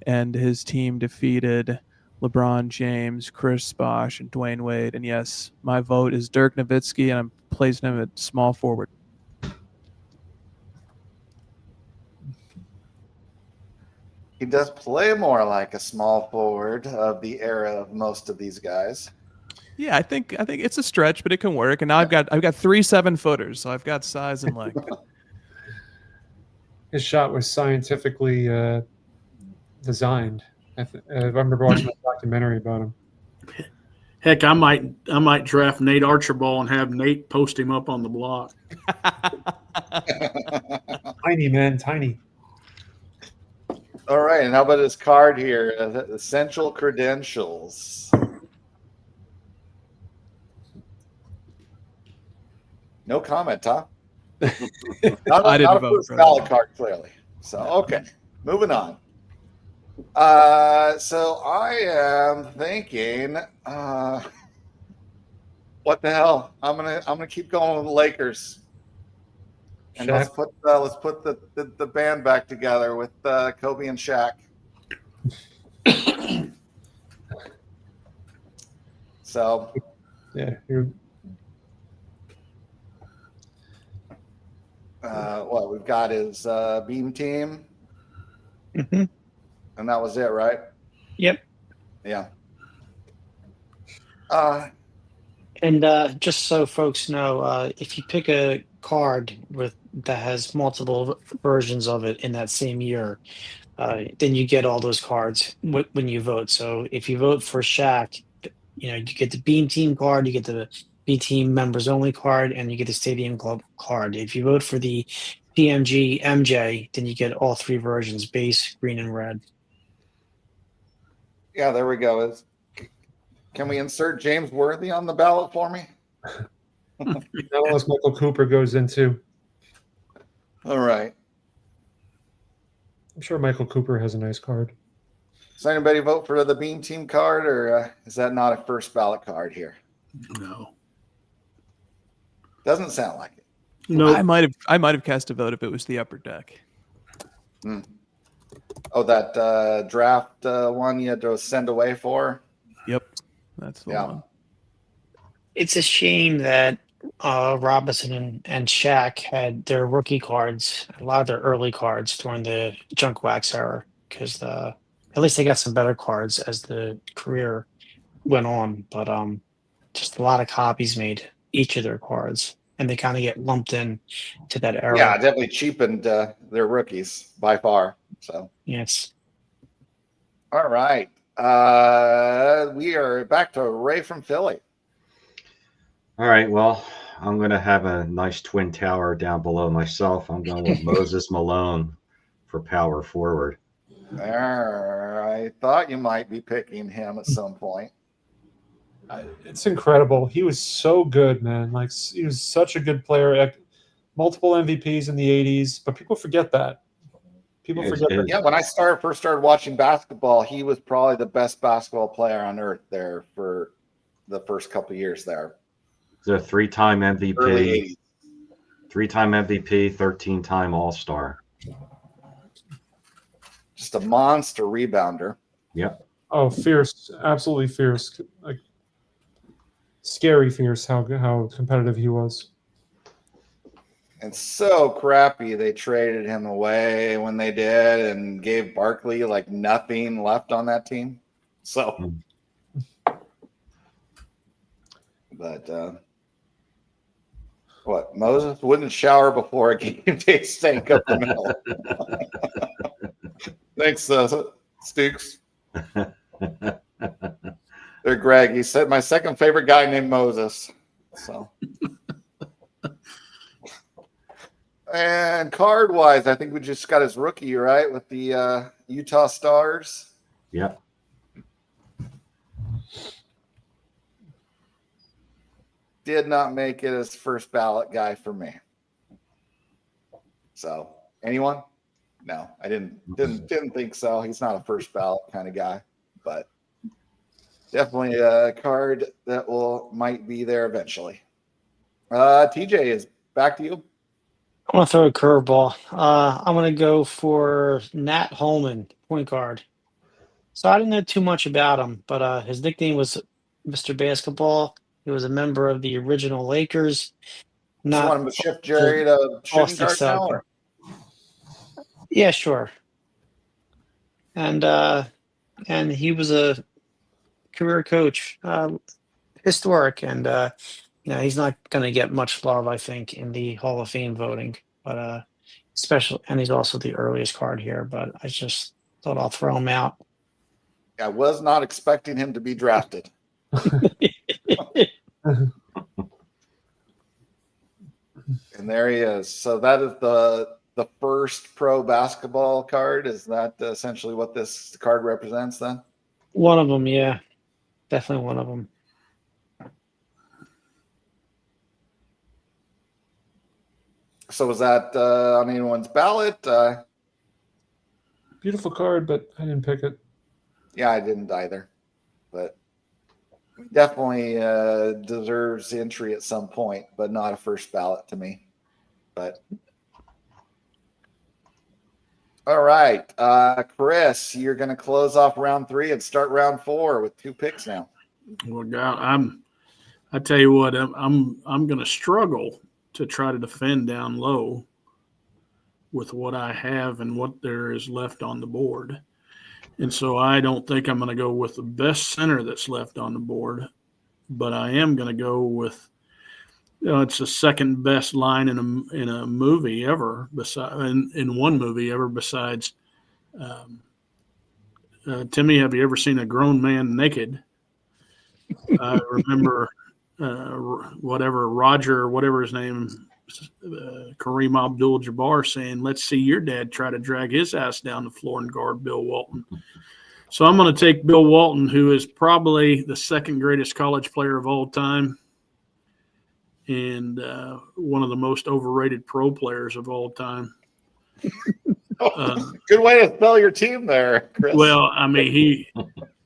and his team defeated LeBron James, Chris Bosh, and Dwayne Wade. And yes, my vote is Dirk Nowitzki, and I'm placing him at small forward. He does play more like a small forward of the era of most of these guys. Yeah, I think it's a stretch, but it can work. And now I've got 3 7-footers, so I've got size and length. His shot was scientifically designed. I remember watching a documentary about him. Heck, I might draft Nate Archibald and have Nate post him up on the block. Tiny, man, tiny. All right, and how about his card here? Essential credentials. No comment, huh? Not a first ballot card, clearly. So, okay, moving on. So I am thinking, what the hell? I'm gonna keep going with the Lakers, and let's put the band back together with Kobe and Shaq. So, yeah, what we've got is Beam Team. Mm-hmm. And that was it, right? Yep. Yeah. And just so folks know, if you pick a card that has multiple versions of it in that same year, then you get all those cards when you vote. So if you vote for Shaq, you get the Beam Team card, you get the B Team members only card, and you get the Stadium Club card. If you vote for the PMG MJ, then you get all 3 versions: base, green, and red. Yeah, there we go. Can we insert James Worthy on the ballot for me? not unless Michael Cooper goes into. All right. I'm sure Michael Cooper has a nice card. Does anybody vote for the Beam Team card, or is that not a first ballot card here? No. Doesn't sound like it. No. I might have cast a vote if it was the Upper Deck. Hmm. Oh, that draft one you had to send away for? Yep, that's the one. It's a shame that Robinson and Shaq had their rookie cards, a lot of their early cards during the junk wax era, because at least they got some better cards as the career went on. But just a lot of copies made each of their cards, and they kind of get lumped in to that era. Yeah, definitely cheapened their rookies by far. So yes. All right. We are back to Ray from Philly. All right. Well, I'm going to have a nice twin tower down below myself. I'm going with Moses Malone for power forward. I thought you might be picking him at some point. It's incredible. He was so good, man. Like, he was such a good player. Multiple MVPs in the 80s, but people forget that. People forget that. Yeah, when I first started watching basketball, he was probably the best basketball player on earth there for the first couple of years there. He's a 3-time MVP, Early 80s. 3-time MVP, 13-time All-Star. Just a monster rebounder. Yep. Oh, fierce. Absolutely fierce. Like, scary fierce how competitive he was. And so crappy they traded him away when they did and gave Barkley like nothing left on that team. So, but what, Moses wouldn't shower before a game day steak up the middle. Thanks, Stukes. There, Greg. He said my second favorite guy named Moses. So. And card-wise, I think we just got his rookie, right, with the Utah Stars. Yep. Did not make it as first ballot guy for me. So, anyone? No, I didn't think so. He's not a first ballot kind of guy, but Definitely a card that might be there eventually. TJ, is back to you. I'm gonna throw a curveball. I'm gonna go for Nat Holman, point guard. So I didn't know too much about him, but his nickname was Mr. Basketball. He was a member of the original Lakers. Just Not want to shift Jerry to shooting Boston guard now, Celtics. or? Yeah, sure. And he was a career coach, historic, and he's not going to get much love, I think, in the Hall of Fame voting. But special, and he's also the earliest card here. But I just thought I'll throw him out. I was not expecting him to be drafted. And there he is. So that is the first pro basketball card. Is that essentially what this card represents then? One of them, yeah. Definitely one of them. So was that on anyone's ballot? Beautiful card, but I didn't pick it. Yeah, I didn't either. But definitely deserves entry at some point, but not a first ballot to me. But all right, Chris, you're going to close off round 3 and start round 4 with 2 picks now. Well, God, I tell you what, I'm going to struggle to try to defend down low with what I have and what there is left on the board. And so I don't think I'm going to go with the best center that's left on the board, but I am going to go with, it's the second best line in a movie ever, in one movie ever besides. Timmy, have you ever seen a grown man naked? I remember Roger, whatever his name, Kareem Abdul-Jabbar saying, "Let's see your dad try to drag his ass down the floor and guard Bill Walton." So I'm going to take Bill Walton, who is probably the second greatest college player of all time and one of the most overrated pro players of all time. Good way to spell your team there, Chris. Well, I mean,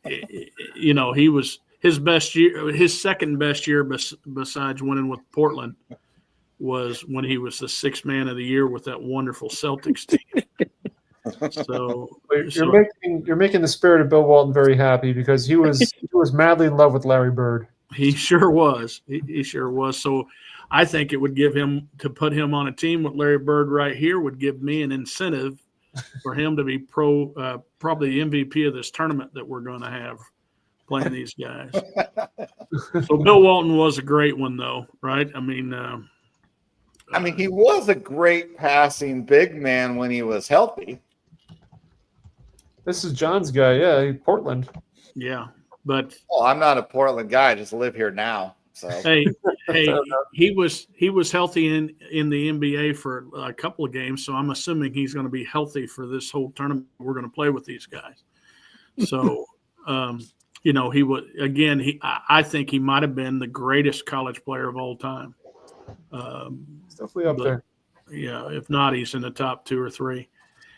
he was his best year, his second best year besides winning with Portland was when he was the 6th man of the year with that wonderful Celtics team. So you're making the spirit of Bill Walton very happy because he was madly in love with Larry Bird. He sure was. He sure was. So I think it would give him to put him on a team with Larry Bird right here would give me an incentive for him to be probably the MVP of this tournament that we're going to have playing these guys. So Bill Walton was a great one, though, right? I mean, he was a great passing big man when he was healthy. This is John's guy, yeah, Portland. Yeah, but I'm not a Portland guy. I just live here now. So hey, he was healthy in the NBA for a couple of games, so I'm assuming he's going to be healthy for this whole tournament we're going to play with these guys. So, he would again. I think he might have been the greatest college player of all time. It's definitely up there. Yeah, if not, he's in the top 2 or 3.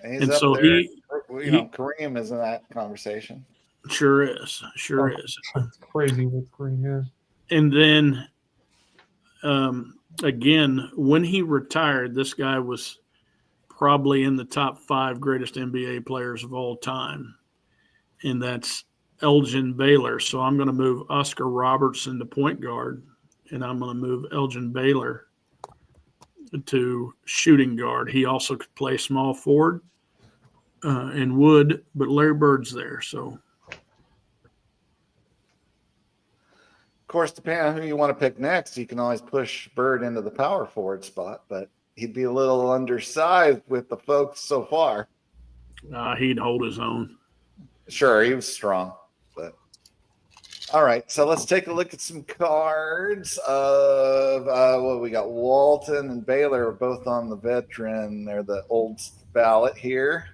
And so there. Kareem is in that conversation. Sure is. That's crazy with Kareem, yeah. And then, again, when he retired, this guy was probably in the top 5 greatest NBA players of all time, and that's Elgin Baylor. So I'm going to move Oscar Robertson to point guard, and I'm going to move Elgin Baylor to shooting guard. He also could play small forward and would, but Larry Bird's there, so. Of course, depending on who you want to pick next, you can always push Bird into the power forward spot, but he'd be a little undersized with the folks so far. He'd hold his own. Sure, he was strong. But all right, so let's take a look at some cards of what we got. Walton and Baylor are both on the veteran. They're the old ballot here.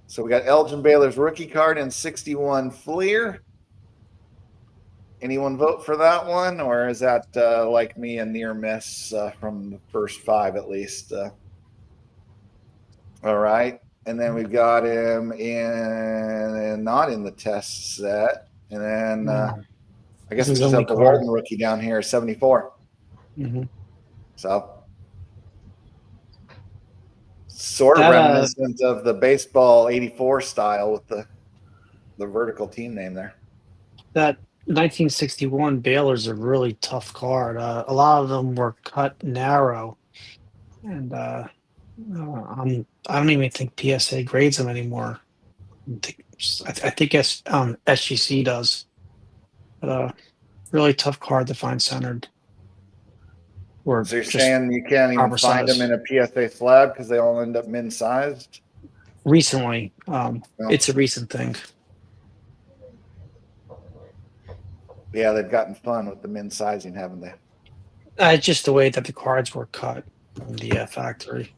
So we got Elgin Baylor's rookie card and 61 Fleer. Anyone vote for that one, or is that like me, a near miss from the first 5 at least? All right, and then we've got him not in the test set, And then I guess This we is just only have the card. Walton rookie down here, 74. Mhm. So sort of That, reminiscent of the baseball 84 style with the vertical team name there. That 1961 Baylor's a really tough card. A lot of them were cut narrow, and I don't even think PSA grades them anymore. I think SGC does, but really tough card to find centered. Or So you're just saying you can't even proper find them size. in a PSA slab because they all end up min sized? Recently, Well, it's a recent thing. yeah, they've gotten fun with the min sizing, haven't they? It's just the way that the cards were cut from the factory.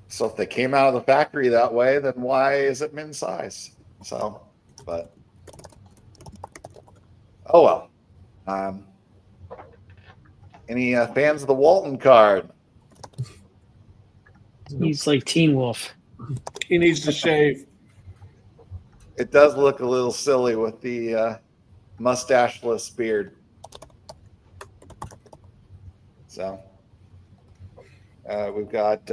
So if they came out of the factory that way, then why is it min size? So, but oh well. Any fans of the Walton card? He's like Teen Wolf. He needs to shave. It does look a little silly with the mustacheless beard. So we've got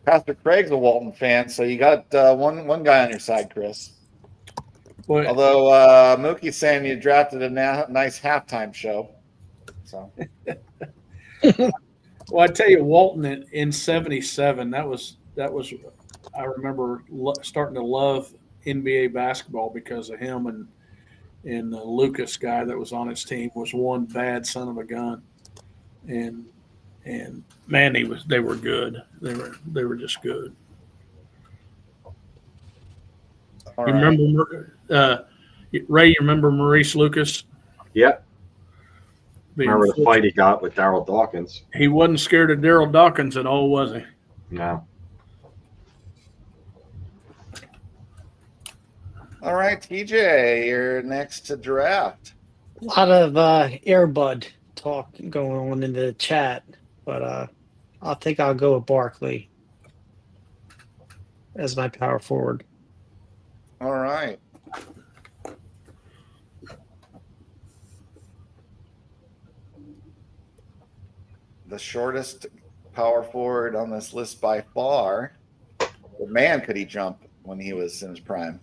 Pastor Craig's a Walton fan, so you got one guy on your side, Chris. Well, Although Mookie's saying you drafted a nice halftime show. So well, I tell you, Walton in '77. That was. I remember starting to love NBA basketball because of him, and the Lucas guy that was on his team was one bad son of a gun, and man, they were good. They were just good. all You right. remember Ray? You remember Maurice Lucas? Yep. Being Remember the fight he got with Darryl Dawkins? He wasn't scared of Darryl Dawkins at all, was he? No. All right, TJ, you're next to draft. A lot of Airbud talk going on in the chat, but I think I'll go with Barkley as my power forward. All right. The shortest power forward on this list by far. But man, could he jump when he was in his prime.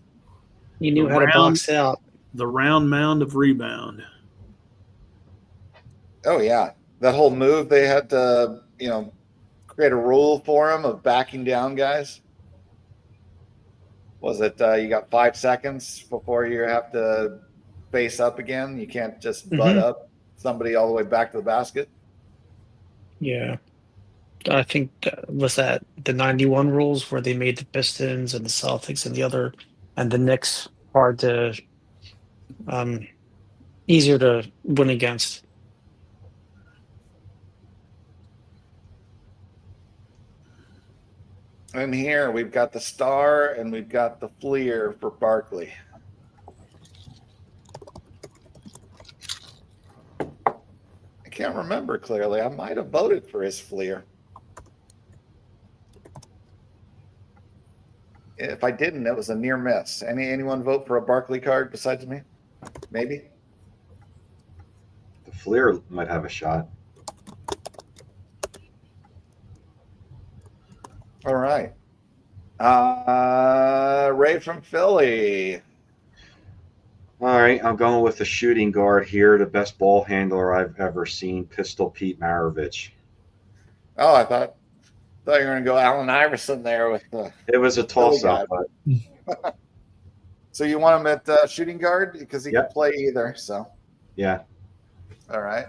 He knew how to box out. The round mound of rebound. Oh, yeah. That whole move, they had to, create a rule for him of backing down guys. Was it you got 5 seconds before you have to face up again? You can't just butt up somebody all the way back to the basket? Yeah. I think was that the 91 rules where they made the Pistons and the Celtics and the Knicks hard to easier to win against. And here we've got the star and we've got the Fleer for Barkley. I can't remember clearly. I might have voted for his Fleer. If I didn't, it was a near miss. Anyone vote for a Barkley card besides me? Maybe. The Fleer might have a shot. All right. Ray from Philly. All right, I'm going with the shooting guard here, the best ball handler I've ever seen, Pistol Pete Maravich. Oh, I thought you were going to go Allen Iverson there with the. It was a toss-up, but So you want him at shooting guard because he can play either. So yeah. All right.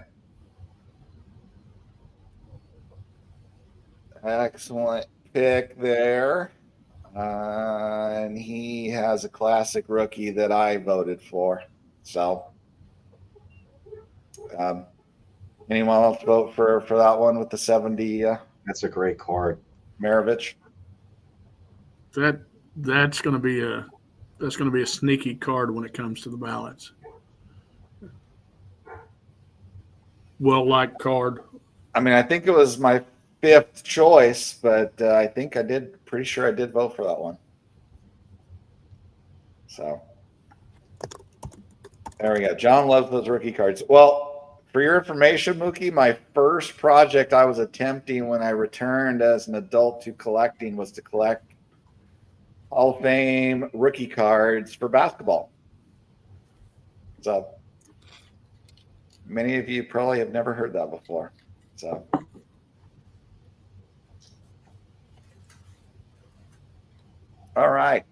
Excellent pick there. And he has a classic rookie that I voted for. So anyone else vote for that one with the 70? That's a great card. Maravich. That's going to be a sneaky card when it comes to the ballots. Well-liked card. I mean, I think it was my 5th choice, but I think pretty sure I did vote for that one. So there we go. John loves those rookie cards. Well, for your information, Mookie, my first project I was attempting when I returned as an adult to collecting was to collect Hall of Fame rookie cards for basketball. So many of you probably have never heard that before. So all right.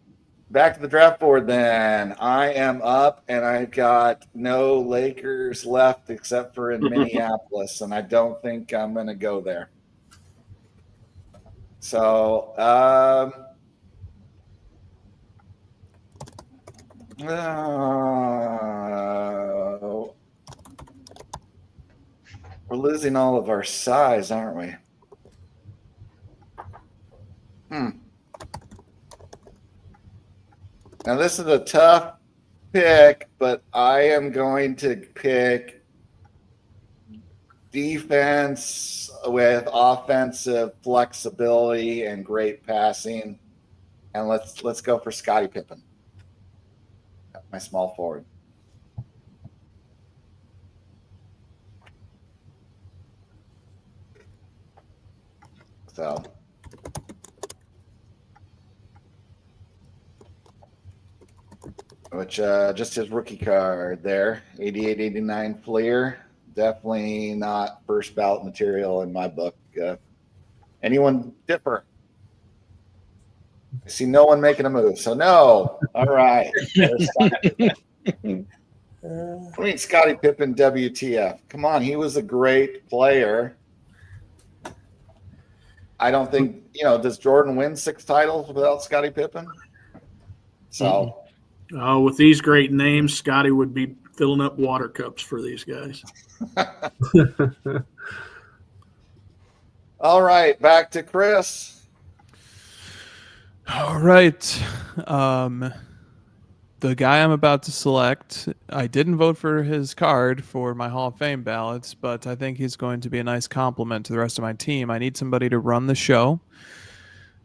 Back to the draft board then. I am up, and I've got no Lakers left except for in Minneapolis, and I don't think I'm going to go there. So, we're losing all of our size, aren't we? Now, this is a tough pick, but I am going to pick defense with offensive flexibility and great passing. And let's go for Scottie Pippen, my small forward. So which just his rookie card there, 88-89 Fleer. Definitely not first ballot material in my book. Anyone differ? I see no one making a move, so no. All right. I mean, Scottie Pippen, WTF. Come on, he was a great player. I don't think, does Jordan win 6 titles without Scottie Pippen? So. With these great names, Scotty would be filling up water cups for these guys. All right, back to Chris. All right. The guy I'm about to select, I didn't vote for his card for my Hall of Fame ballots, but I think he's going to be a nice compliment to the rest of my team. I need somebody to run the show.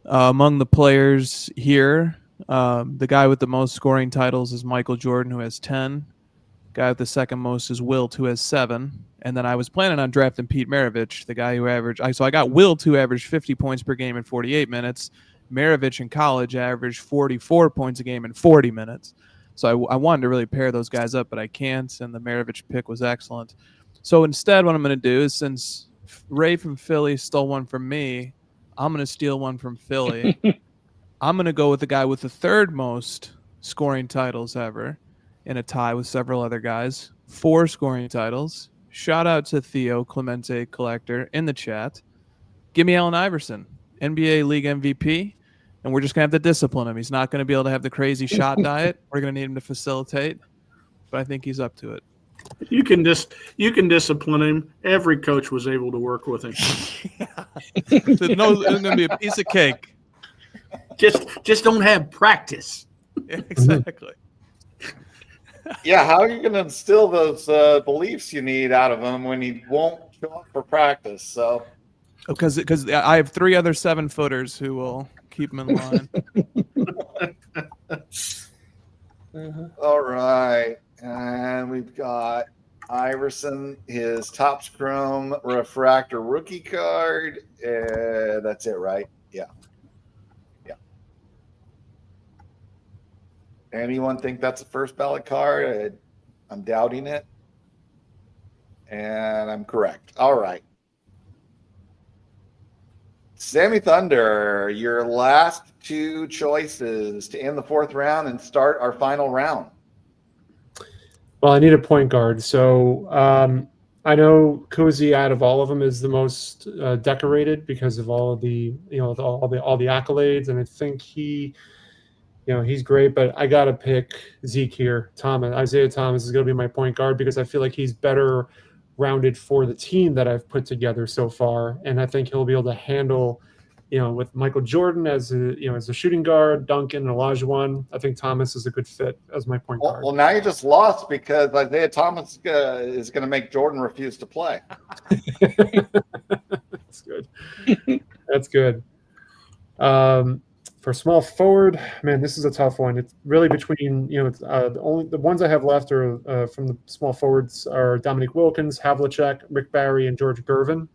Among the players here, the guy with the most scoring titles is Michael Jordan, who has 10. Guy with the second most is Wilt, who has 7. And then I was planning on drafting Pete Maravich, the guy who averaged. So I got Wilt, who averaged 50 points per game in 48 minutes. Maravich in college averaged 44 points a game in 40 minutes. So I wanted to really pair those guys up, but I can't. And the Maravich pick was excellent. So instead, what I'm going to do is, since Ray from Philly stole one from me, I'm going to steal one from Philly. I'm going to go with the guy with the third most scoring titles ever, in a tie with several other guys. 4 scoring titles. Shout out to Theo Clemente Collector in the chat. Give me Allen Iverson, NBA League MVP, and we're just going to have to discipline him. He's not going to be able to have the crazy shot diet. We're going to need him to facilitate, but I think he's up to it. You can discipline him. Every coach was able to work with him. It's going to be a piece of cake. Just don't have practice. Yeah, exactly. Yeah, how are you going to instill those beliefs you need out of him when he won't show up for practice? So, because I have 3 other 7-footers who will keep him in line. All right, and we've got Iverson, his Topps Chrome Refractor rookie card. That's it, right? Yeah. Anyone think that's a first ballot card? I'm doubting it. And I'm correct. All right. Sammy Thunder, your last 2 choices to end the 4th round and start our final round. Well, I need a point guard. So I know Cozy out of all of them is the most decorated because of all of the, all the accolades. And I think he's great, but I got to pick Zeke here. Isaiah Thomas is going to be my point guard because I feel like he's better rounded for the team that I've put together so far. And I think he'll be able to handle, with Michael Jordan as a shooting guard, Duncan, and Olajuwon. I think Thomas is a good fit as my point guard. Well, now you just lost because Isaiah Thomas is going to make Jordan refuse to play. That's good. That's good. For small forward, man, this is a tough one. It's really between, it's the ones I have left are from the small forwards are Dominique Wilkins, Havlicek, Rick Barry, and George Gervin.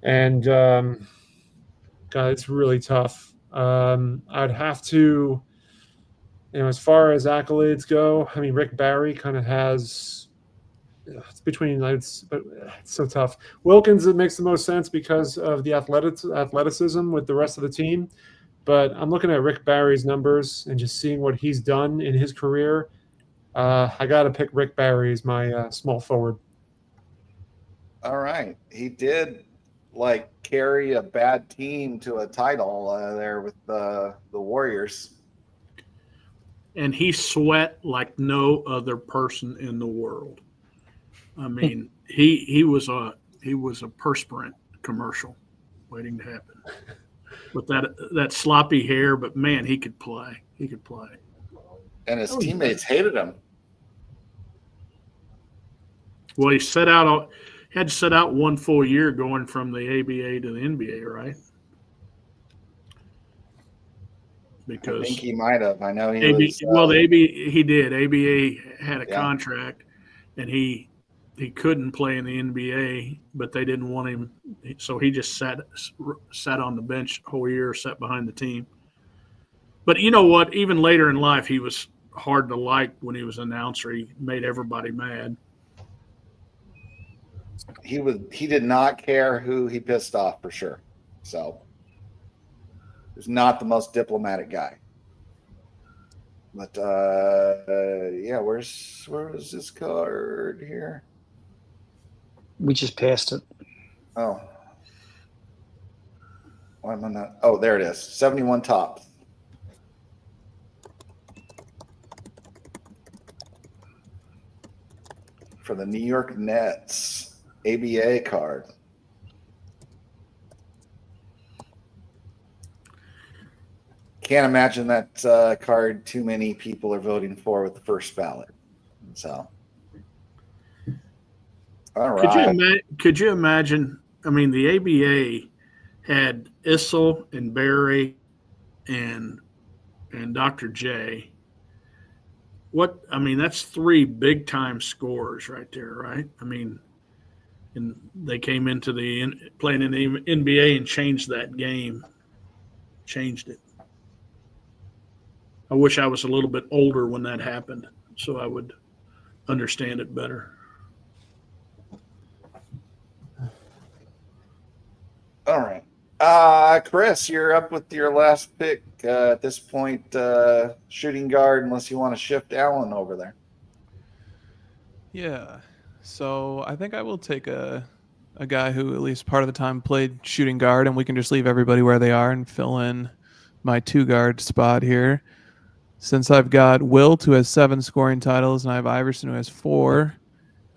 And God, it's really tough. I'd have to, as far as accolades go, I mean, Rick Barry kind of has. It's between, but it's so tough. Wilkins, it makes the most sense because of the athleticism with the rest of the team. But I'm looking at Rick Barry's numbers and just seeing what he's done in his career. I got to pick Rick Barry as my small forward. All right. He did carry a bad team to a title there with the Warriors. And he sweat like no other person in the world. I mean, he was a perspirant commercial waiting to happen. With that sloppy hair, but man, he could play. He could play. And his teammates hated him. Well, he had to set out one full year going from the ABA to the NBA, right? Because I think he might have. I know he he did. ABA had a contract, and he couldn't play in the NBA, but they didn't want him, so he just sat on the bench the whole year, sat behind the team. But you know what? Even later in life, he was hard to like when he was an announcer. He made everybody mad. He did not care who he pissed off, for sure. So he was not the most diplomatic guy. But where was this card here? We just passed it. Oh. Why am I not? Oh, there it is. 71 top. For the New York Nets, ABA card. Can't imagine that card too many people are voting for with the first ballot. So. All right. Could you imagine? I mean, the ABA had Issel and Barry and Dr. J. That's three big time scorers right there, right? I mean, and they came into playing in the NBA and changed that game, changed it. I wish I was a little bit older when that happened, so I would understand it better. All right. Chris, you're up with your last pick at this point, shooting guard, unless you want to shift Allen over there. Yeah. So I think I will take a guy who at least part of the time played shooting guard, and we can just leave everybody where they are and fill in my 2-guard spot here. Since I've got Wilt, who has 7 scoring titles, and I have Iverson, who has 4,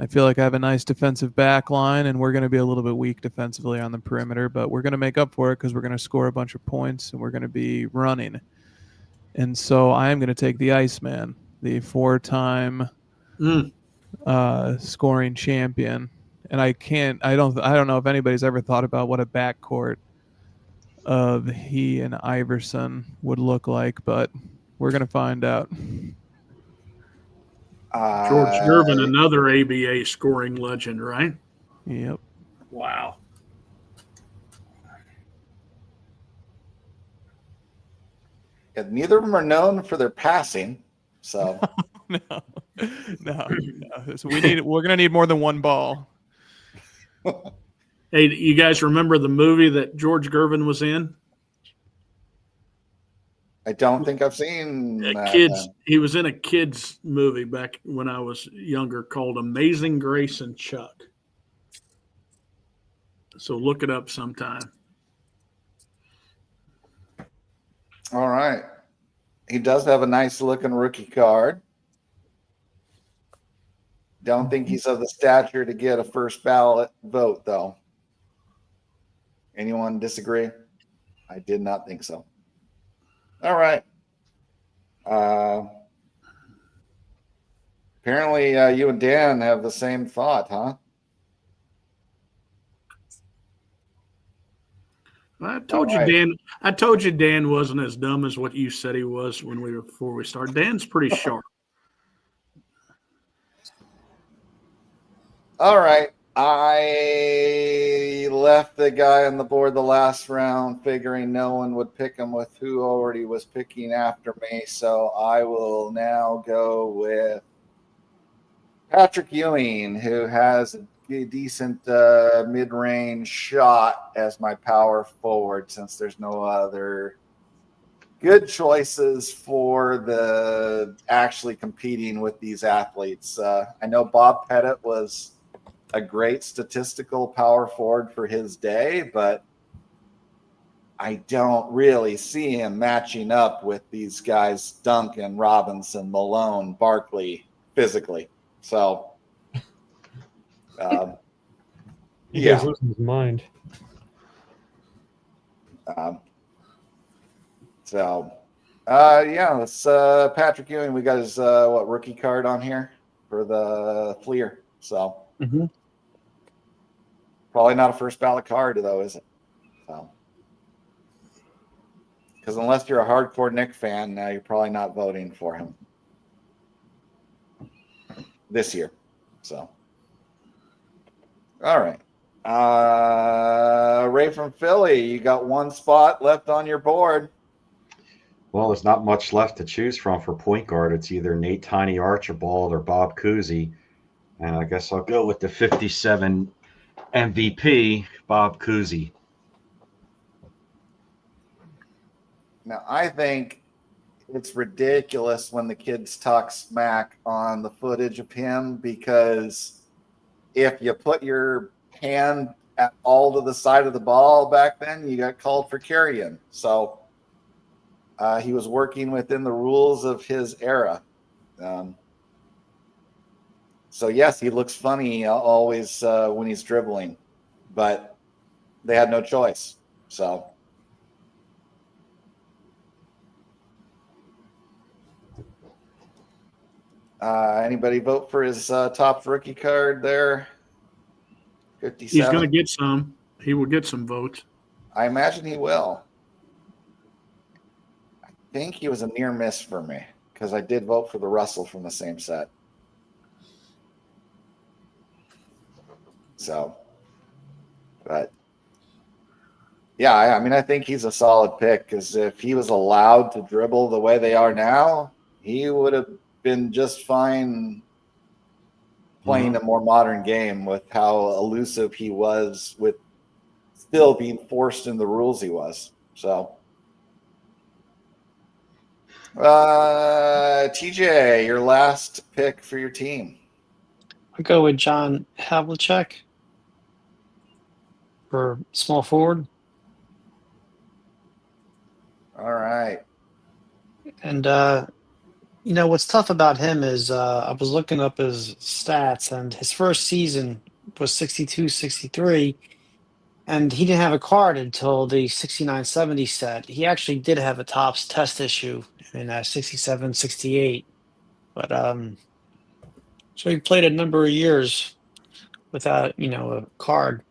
I feel like I have a nice defensive back line, and we're going to be a little bit weak defensively on the perimeter, but we're going to make up for it because we're going to score a bunch of points, and we're going to be running. And so I am going to take the Iceman, the 4-time scoring champion. And I don't know if anybody's ever thought about what a backcourt of he and Iverson would look like, but we're going to find out. George Gervin, another ABA scoring legend, right? Yep. Wow. Yeah, neither of them are known for their passing, so no. So we're gonna need more than one ball. Hey, you guys remember the movie that George Gervin was in? I don't think I've seen that. He was in a kids movie back when I was younger called Amazing Grace and Chuck. So look it up sometime. All right. He does have a nice looking rookie card. Don't think he's of the stature to get a first ballot vote, though. Anyone disagree? I did not think so. All right. Apparently, you and Dan have the same thought, huh? I told you, Dan. I told you Dan wasn't as dumb as what you said he was before we started. Dan's pretty sharp. All right. I left the guy on the board the last round, figuring no one would pick him with who already was picking after me. So I will now go with Patrick Ewing, who has a decent mid-range shot as my power forward, since there's no other good choices for the actually competing with these athletes. I know Bob Pettit was a great statistical power forward for his day, but I don't really see him matching up with these guys, Duncan, Robinson, Malone, Barkley, physically. So, He does losing his mind. Let's Patrick Ewing. We got his rookie card on here for the Fleer. So probably not a first ballot card though, is it? So, because unless you're a hardcore Knick fan, now you're probably not voting for him this year. So, all right. Ray from Philly, you got one spot left on your board. Well, there's not much left to choose from for point guard. It's either Nate Tiny Archibald or Bob Cousy. And I guess I'll go with the 57 MVP, Bob Cousy. Now, I think it's ridiculous when the kids talk smack on the footage of him, because if you put your hand at all to the side of the ball back then, you got called for carrying. So he was working within the rules of his era. So yes, he looks funny always when he's dribbling, but they had no choice. So anybody vote for his top rookie card there? 57. He's going to get some. He will get some votes. I imagine he will. I think he was a near miss for me, because I did vote for the Russell from the same set. So, but yeah, I mean, I think he's a solid pick, because if he was allowed to dribble the way they are now, he would have been just fine playing a more modern game, with how elusive he was, with still being forced in the rules he was. So, TJ, your last pick for your team. I'll go with John Havlicek for small forward. All right. And what's tough about him is I was looking up his stats, and his first season was 62-63, and he didn't have a card until the 69-70 set. He actually did have a tops test issue in 67-68, but so he played a number of years without a card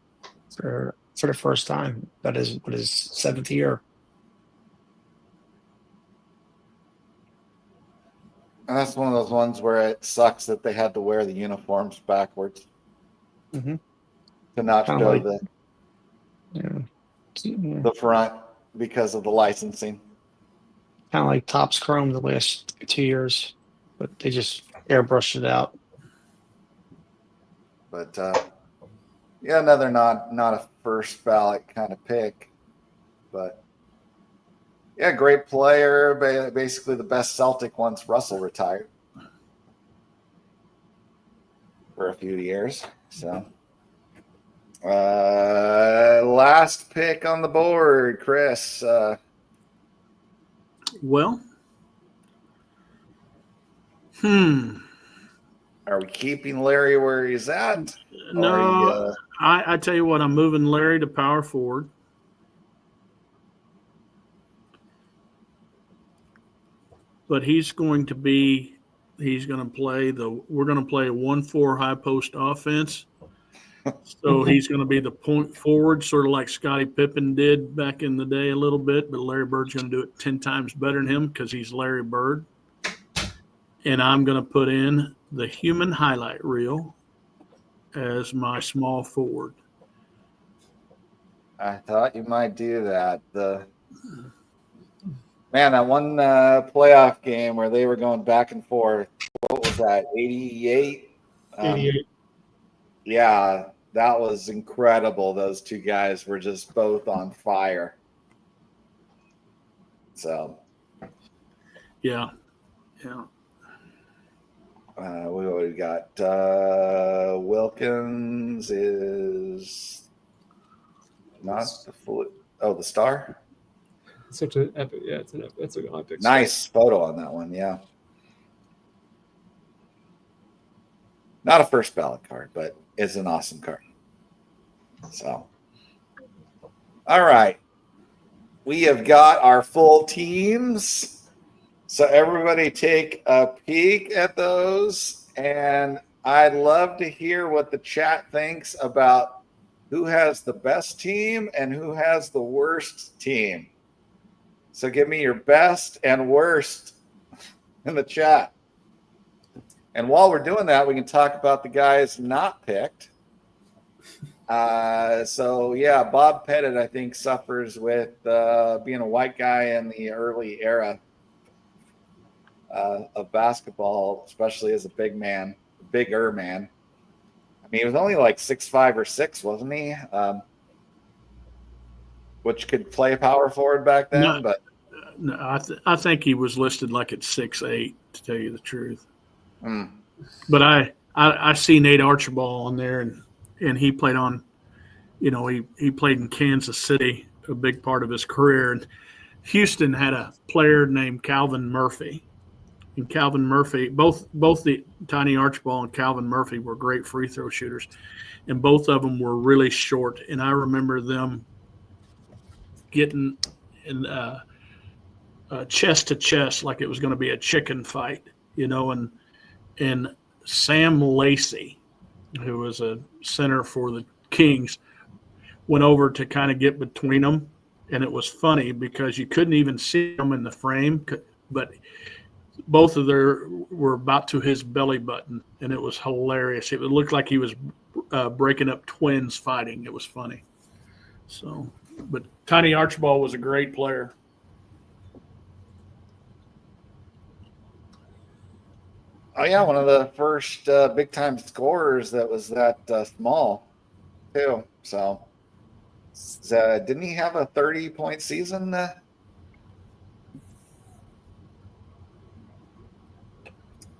for the first time. That is what his seventh year. And that's one of those ones where it sucks that they had to wear the uniforms backwards to not Kinda show like- the front because of the licensing. Kind of like Topps Chrome the last 2 years, but they just airbrushed it out. But another not a first ballot kind of pick, but yeah, great player. Basically, the best Celtic once Russell retired for a few years. So, last pick on the board, Chris. Well, Are we keeping Larry where he's at? no. I tell you what, I'm moving Larry to power forward. But we're going to play a 1-4 high post offense. So he's going to be the point forward, sort of like Scottie Pippen did back in the day a little bit, but Larry Bird's going to do it 10 times better than him because he's Larry Bird. And I'm going to put in the human highlight reel as my small forward. I thought you might do that. That one playoff game where they were going back and forth. What was that? 88? 88. Yeah, that was incredible. Those two guys were just both on fire. So, yeah. We got Wilkins is not the full. Oh, the star. Such an epic. Yeah, it's an epic. Nice photo on that one. Yeah. Not a first ballot card, but it's an awesome card. So, all right. We have got our full teams. So everybody take a peek at those. And I'd love to hear what the chat thinks about who has the best team and who has the worst team. So give me your best and worst in the chat. And while we're doing that, we can talk about the guys not picked. So, yeah, Bob Pettit, I think, suffers with being a white guy in the early era of basketball, especially as a bigger man. I mean, he was only like 6'5" or 6", wasn't he? Which could play power forward back then. No, I think he was listed like at 6'8", to tell you the truth. But I see Nate Archibald on there, and he played on, he played in Kansas City a big part of his career. And Houston had a player named Calvin Murphy. And Calvin Murphy, both the Tiny Archibald and Calvin Murphy were great free throw shooters, and both of them were really short. And I remember them getting in chest to chest like it was going to be a chicken fight, and Sam Lacey, who was a center for the Kings, went over to kind of get between them. And it was funny because you couldn't even see them in the frame, but both of them were about to his belly button, and it was hilarious. It looked like he was breaking up twins fighting. It was funny. So, but Tiny Archibald was a great player. Oh, yeah, one of the first big-time scorers that was that small, too. So, didn't he have a 30-point season? I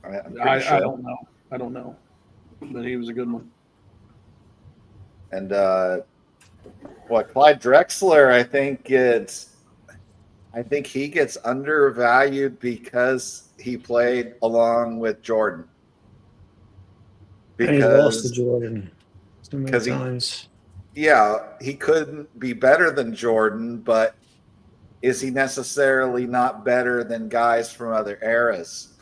don't know. I don't know. But he was a good one. And Clyde Drexler, I think he gets undervalued because he played along with Jordan. And he lost to Jordan so many times. He couldn't be better than Jordan, but is he necessarily not better than guys from other eras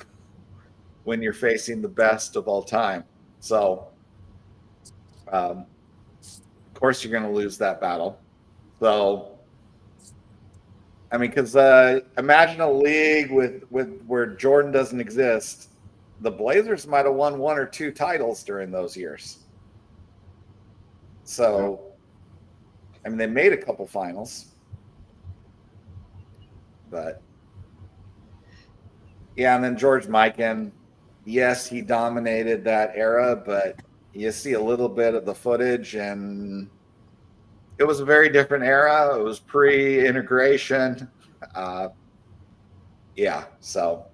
when you're facing the best of all time? So, of course, you're going to lose that battle. So, I mean, because imagine a league with where Jordan doesn't exist. The Blazers might have won 1 or 2 titles during those years. So, I mean, they made a couple finals. But, yeah, and then George Mikan, yes, he dominated that era, but you see a little bit of the footage, and it was a very different era. It was pre-integration. So,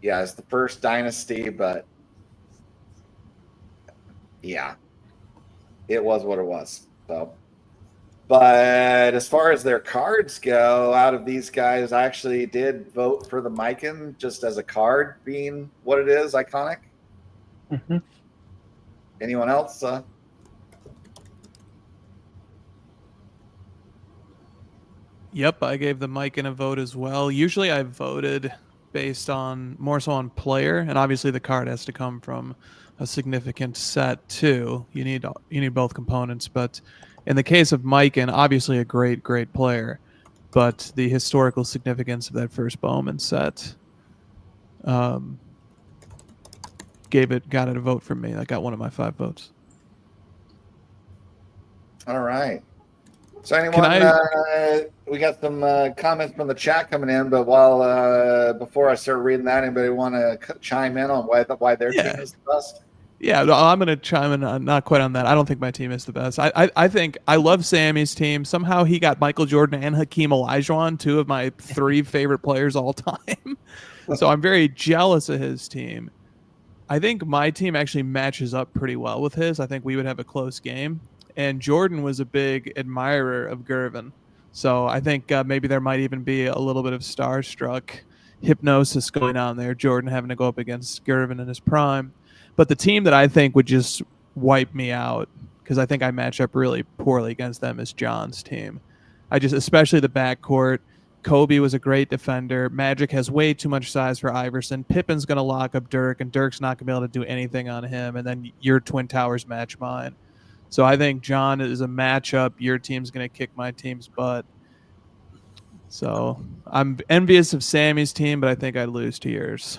yeah, it's the first dynasty, but, yeah, it was what it was. So, but as far as their cards go, out of these guys, I actually did vote for the Mikan just as a card being what it is, iconic. Mm-hmm. Anyone else? Yep, I gave the Mikan a vote as well. Usually I voted based on more so on player, and obviously the card has to come from a significant set too. You need both components, but in the case of Mikan, obviously a great player, but the historical significance of that first Bowman set got it a vote from me. I got one of my 5 votes. All right. So anyone, we got some comments from the chat coming in, but before I start reading that, anybody want to chime in on why their team is the best? Yeah, I'm going to chime in, not quite on that. I don't think my team is the best. I think I love Sammy's team. Somehow he got Michael Jordan and Hakeem Olajuwon, 2 of my 3 favorite players all time. So I'm very jealous of his team. I think my team actually matches up pretty well with his. I think we would have a close game. And Jordan was a big admirer of Gervin. So I think maybe there might even be a little bit of starstruck hypnosis going on there. Jordan having to go up against Gervin in his prime. But the team that I think would just wipe me out, because I think I match up really poorly against them, is John's team. Especially the backcourt. Kobe was a great defender. Magic has way too much size for Iverson. Pippen's going to lock up Dirk, and Dirk's not going to be able to do anything on him. And then your Twin Towers match mine. So I think John is a matchup. Your team's going to kick my team's butt. So I'm envious of Sammy's team, but I think I'd lose to yours.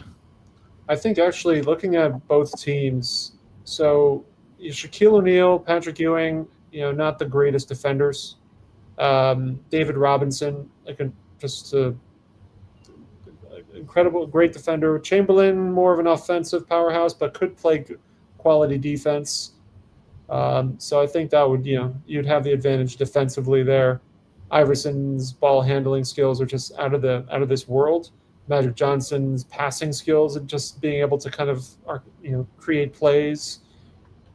I think actually looking at both teams, so Shaquille O'Neal, Patrick Ewing, not the greatest defenders. David Robinson, incredible, great defender. Chamberlain, more of an offensive powerhouse, but could play quality defense. So I think that would, you'd have the advantage defensively there. Iverson's ball handling skills are just out of this world. Magic Johnson's passing skills and just being able to kind of, create plays.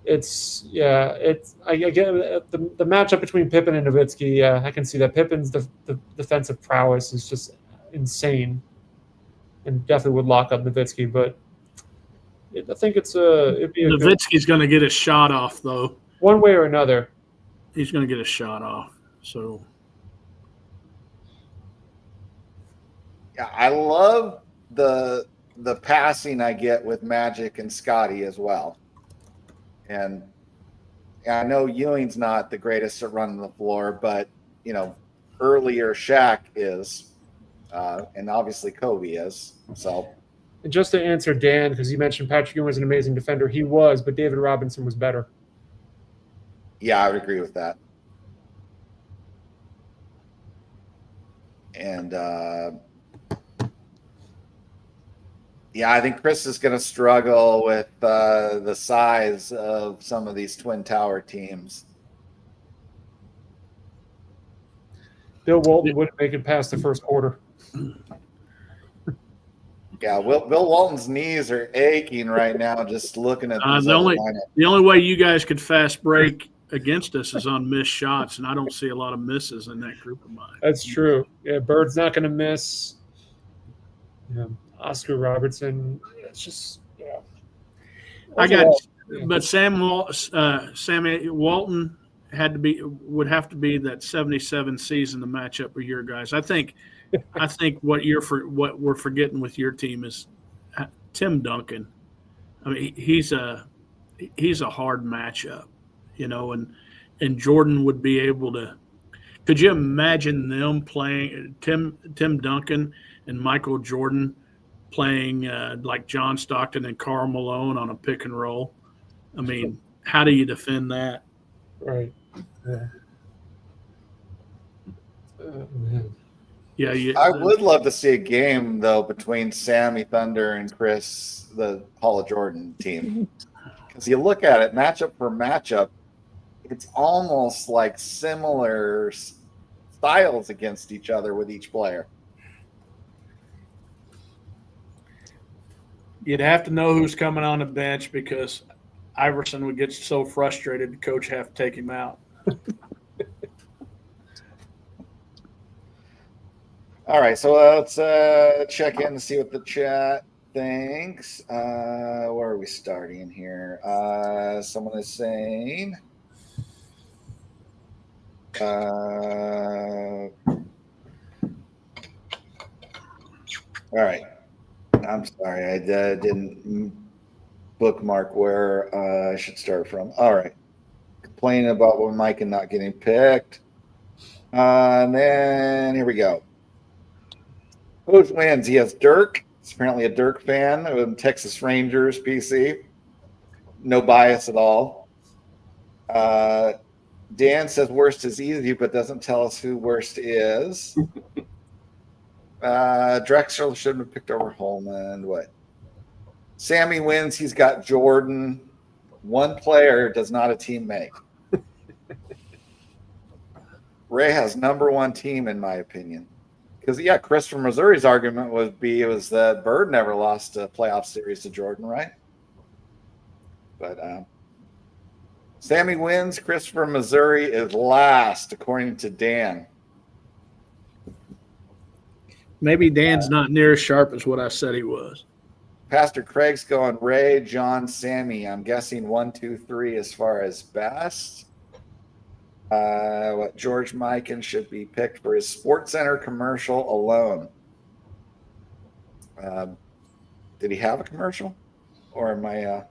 I get the matchup between Pippen and Nowitzki. Yeah, I can see that. Pippen's the defensive prowess is just insane, and definitely would lock up Nowitzki. But I think it'd be Nowitzki's going to get a shot off, though. One way or another, he's going to get a shot off. So. Yeah, I love the passing I get with Magic and Scotty as well. And I know Ewing's not the greatest at running the floor, but, earlier Shaq is, and obviously Kobe is. So, and just to answer Dan, because you mentioned Patrick Ewing was an amazing defender, he was, but David Robinson was better. Yeah, I would agree with that. And I think Chris is going to struggle with the size of some of these Twin Tower teams. Bill Walton wouldn't make it past the first quarter. Yeah, Bill Walton's knees are aching right now just looking at the only way you guys could fast break against us is on missed shots, and I don't see a lot of misses in that group of mine. That's true. Yeah, Bird's not going to miss. Yeah. Oscar Robertson. It's just, but Sammy Walton would have to be that 77 season to match up with your guys. I think what we're forgetting with your team is Tim Duncan. I mean, he's a hard matchup, and Jordan would be able to. Could you imagine them playing Tim Duncan and Michael Jordan playing like John Stockton and Karl Malone on a pick and roll? I mean, how do you defend that? Right. Yeah. I would love to see a game, though, between Sammy Thunder and Chris, the Hall of Jordan team. Because you look at it, matchup for matchup, it's almost like similar styles against each other with each player. You'd have to know who's coming on the bench because Iverson would get so frustrated the coach have to take him out. All right, so let's check in and see what the chat thinks. Where are we starting here? Someone is saying all right. I'm sorry, I didn't bookmark where I should start from. All right. Complaining about when Mike and not getting picked. And then here we go. Who wins? He has Dirk. He's apparently a Dirk fan of Texas Rangers PC. No bias at all. Dan says worst is easy, but doesn't tell us who worst is. Drexler shouldn't have picked over Holman. What? Sammy wins. He's got Jordan. One player does not a team make. Ray has number one team, in my opinion. Because, yeah, Chris from Missouri's argument was that Bird never lost a playoff series to Jordan, right? But Sammy wins. Chris from Missouri is last, according to Dan. Maybe Dan's not near as sharp as what I said he was. Pastor Craig's going Ray, John, Sammy. I'm guessing 1, 2, 3 as far as best. What George Mikan should be picked for his Sports Center commercial alone. Did he have a commercial? Or am I...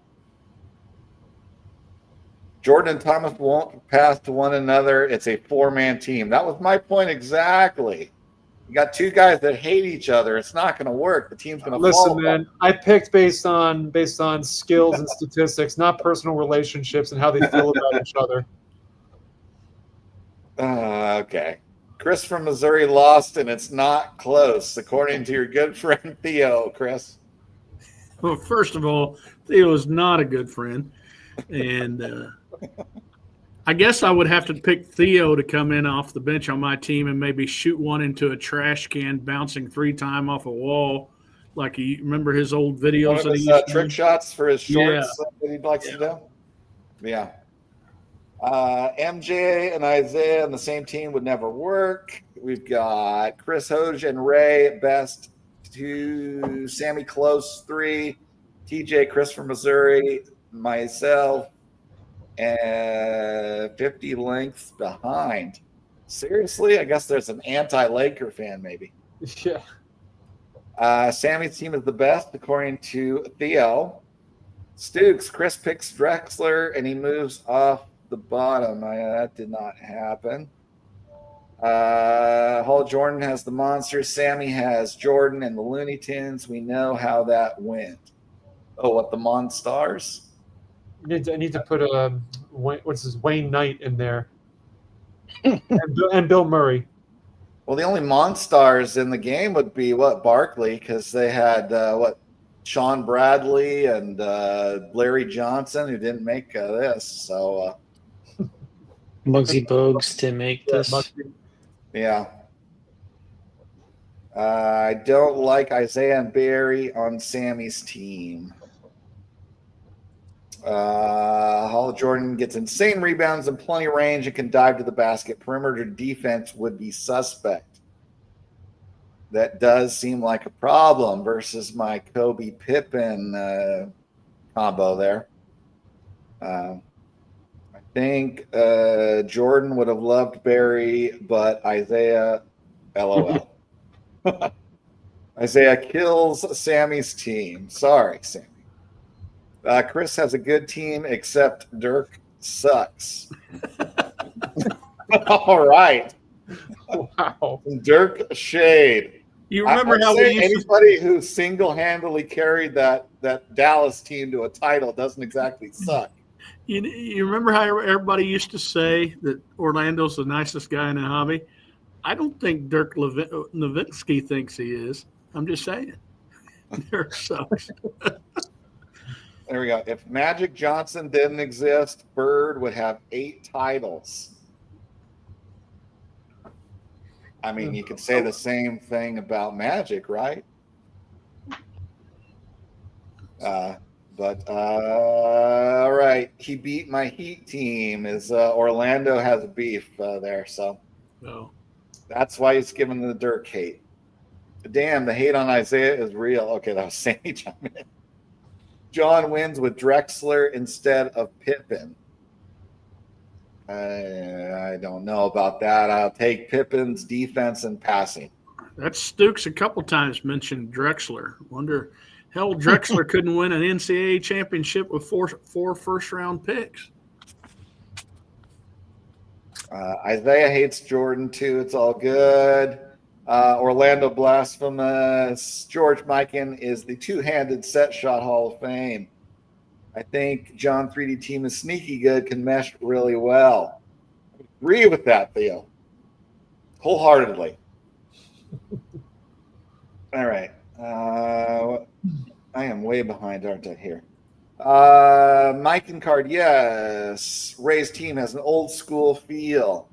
Jordan and Thomas won't pass to one another. It's a four-man team. That was my point exactly. You got two guys that hate each other. It's not going to work. The team's going to fall. Listen, man, I picked based on skills and statistics, not personal relationships and how they feel about each other. Okay. Chris from Missouri lost, and it's not close, according to your good friend Theo, Chris. Well, first of all, Theo is not a good friend. And I guess I would have to pick Theo to come in off the bench on my team and maybe shoot one into a trash can, bouncing 3 times off a wall. Like, you remember his old videos? One of his trick shots for his shorts that he likes to do? Yeah. MJ and Isaiah on the same team would never work. We've got Chris Hoge and Ray at best 2, Sammy close 3, TJ, Chris from Missouri, myself, and 50 lengths behind. Seriously? I guess there's an anti-Laker fan maybe. Yeah. Sammy's team is the best according to Theo. Stooks, Chris picks Drexler and he moves off the bottom. That did not happen. Hall Jordan has the Monsters. Sammy has Jordan and the Looney Tunes. We know how that went. Oh, what, the Monstars? I need to put Wayne Knight in there, and Bill Murray. Well, the only Monstars in the game would be Barkley, because they had Sean Bradley and Larry Johnson, who didn't make this. So Muggsy Bogues didn't make this. Yeah. I don't like Isaiah and Barry on Sammy's team. Hall Jordan gets insane rebounds and plenty of range and can dive to the basket. Perimeter defense would be suspect. That does seem like a problem versus my Kobe Pippen combo there. I think Jordan would have loved Barry, but Isaiah, LOL. Isaiah kills Sammy's team. Sorry, Sammy. Chris has a good team, except Dirk sucks. All right. Wow. Dirk shade. You remember how we used anybody who single-handedly carried that Dallas team to a title doesn't exactly suck. You remember how everybody used to say that Orlando's the nicest guy in the hobby? I don't think Dirk Nowitzki thinks he is. I'm just saying. Dirk sucks. There we go. If Magic Johnson didn't exist, Bird would have 8 titles. I mean, you could say the same thing about Magic, right? But all right. He beat my Heat team. Orlando has beef there, so that's why he's giving the Dirk hate. Damn, the hate on Isaiah is real. Okay, that was Sammy chiming in. John wins with Drexler instead of Pippen. I don't know about that. I'll take Pippen's defense and passing. That's Stukes a couple times mentioned Drexler. Wonder, hell, Drexler couldn't win an NCAA championship with four first-round picks. Isaiah hates Jordan too. It's all good. Orlando Blasphemous. George Mikan is the two-handed set shot Hall of Fame. I think John 3D Team is sneaky good, can mesh really well. I agree with that, Theo. Wholeheartedly. All right. I am way behind, aren't I, here? Mike and Card, yes. Ray's team has an old school feel.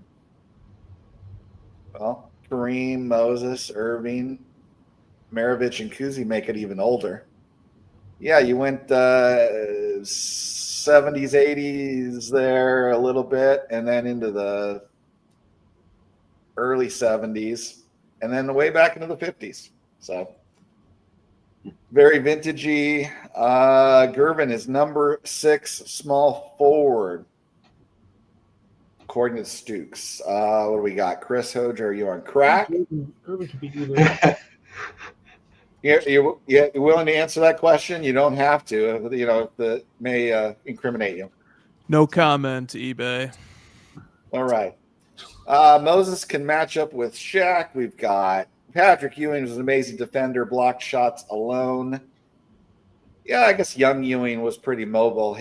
Well, Kareem, Moses, Irving, Maravich, and Kuzi make it even older. Yeah, you went 70s, 80s there a little bit, and then into the early 70s, and then way back into the 50s. So very vintagey. Gervin is number 6 small forward, according to Stukes. What do we got? Chris Hoger, are you on crack? Gervin could be either. You willing to answer that question? You don't have to. You know, that may incriminate you. No comment, eBay. All right. Moses can match up with Shaq. We've got Patrick Ewing was an amazing defender, blocked shots alone. Yeah, I guess young Ewing was pretty mobile.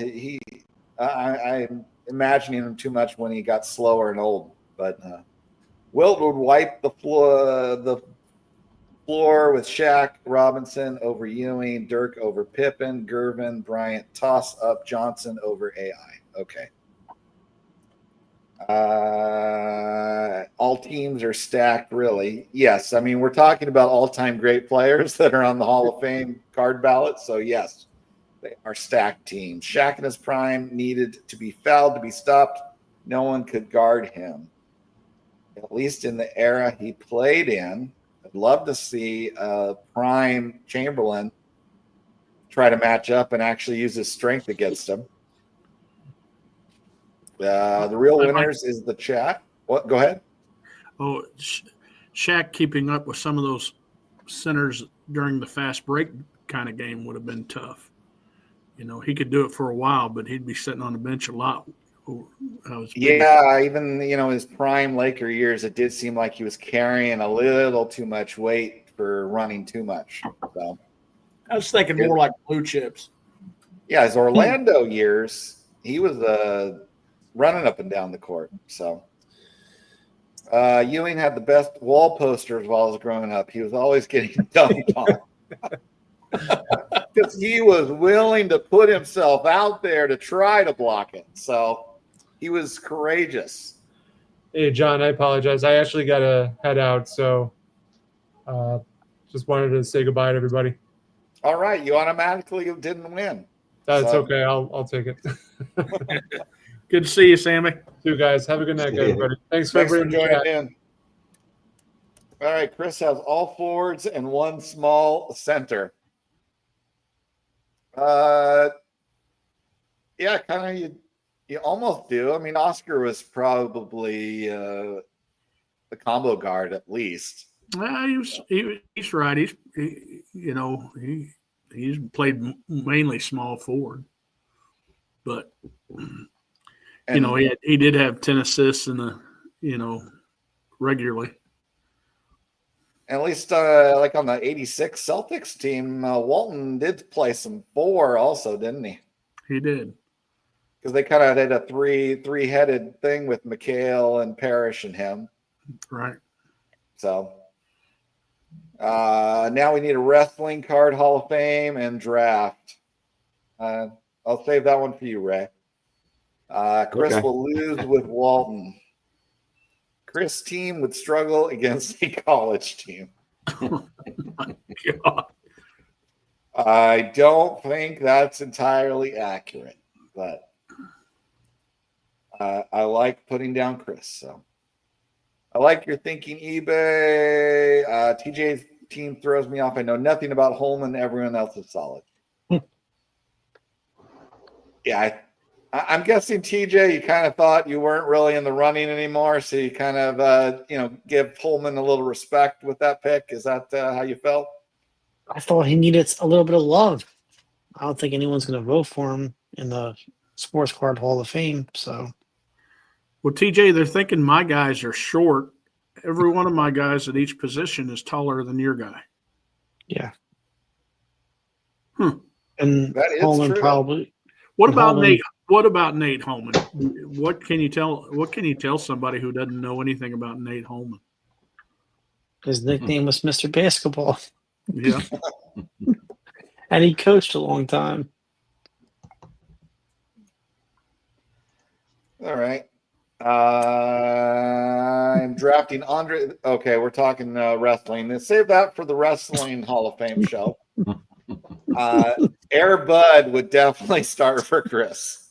I'm imagining him too much when he got slower and old. But Wilt would wipe the floor with Shaq, Robinson over Ewing, Dirk over Pippen, Gervin, Bryant, toss up Johnson over AI. Okay. All teams are stacked, really. Yes, I mean, we're talking about all-time great players that are on the Hall of Fame card ballot. So, yes, they are stacked teams. Shaq in his prime needed to be fouled to be stopped. No one could guard him, at least in the era he played in. I'd love to see prime Chamberlain try to match up and actually use his strength against him. The real winners is the chat. What? Go ahead. Oh, Shaq keeping up with some of those centers during the fast break kind of game would have been tough. You know, he could do it for a while, but he'd be sitting on the bench a lot. Yeah, even, you know, his prime Laker years, it did seem like he was carrying a little too much weight for running too much. So I was thinking more like blue chips. Yeah, his Orlando years, he was running up and down the court. So Ewing had the best wall posters while I was growing up. He was always getting dunked on because he was willing to put himself out there to try to block it. So he was courageous. Hey, John, I apologize. I actually got to head out, so just wanted to say goodbye to everybody. All right, you automatically didn't win. That's okay. I'll take it. Good to see you, Sammy. You guys have a good night, everybody. Thanks for joining in. All right, Chris has all forwards and one small center. Yeah, kind of you almost do. I mean, Oscar was probably the combo guard at least. He's right. He's played mainly small forward, but he did have 10 assists in the regularly. At least like on the '86 Celtics team, Walton did play some 4 also, didn't he? He did. Because they kind of did a three-headed thing with McHale and Parrish and him. Right. So now we need a wrestling card, Hall of Fame, and draft. I'll save that one for you, Ray. Chris will lose with Walton. Chris' team would struggle against a college team. Oh my God. I don't think that's entirely accurate, but I like putting down Chris. So I like your thinking, eBay. TJ's team throws me off. I know nothing about Holman. Everyone else is solid. Yeah, I'm guessing, TJ, you kind of thought you weren't really in the running anymore, so you kind of, give Holman a little respect with that pick. Is that how you felt? I thought he needed a little bit of love. I don't think anyone's going to vote for him in the Sports Card Hall of Fame. So, Well, TJ, they're thinking my guys are short. Every one of my guys at each position is taller than your guy. yeah. And That is Holman true. probably. what about Holman- Nate? What about Nate Holman? What can you tell somebody who doesn't know anything about Nate Holman? His nickname was Mr. Basketball, Yeah. and he coached a long time. All right. I'm drafting Andre. Okay, we're talking wrestling. Let's save that for the Wrestling Hall of Fame show. Air Bud would definitely start for Chris.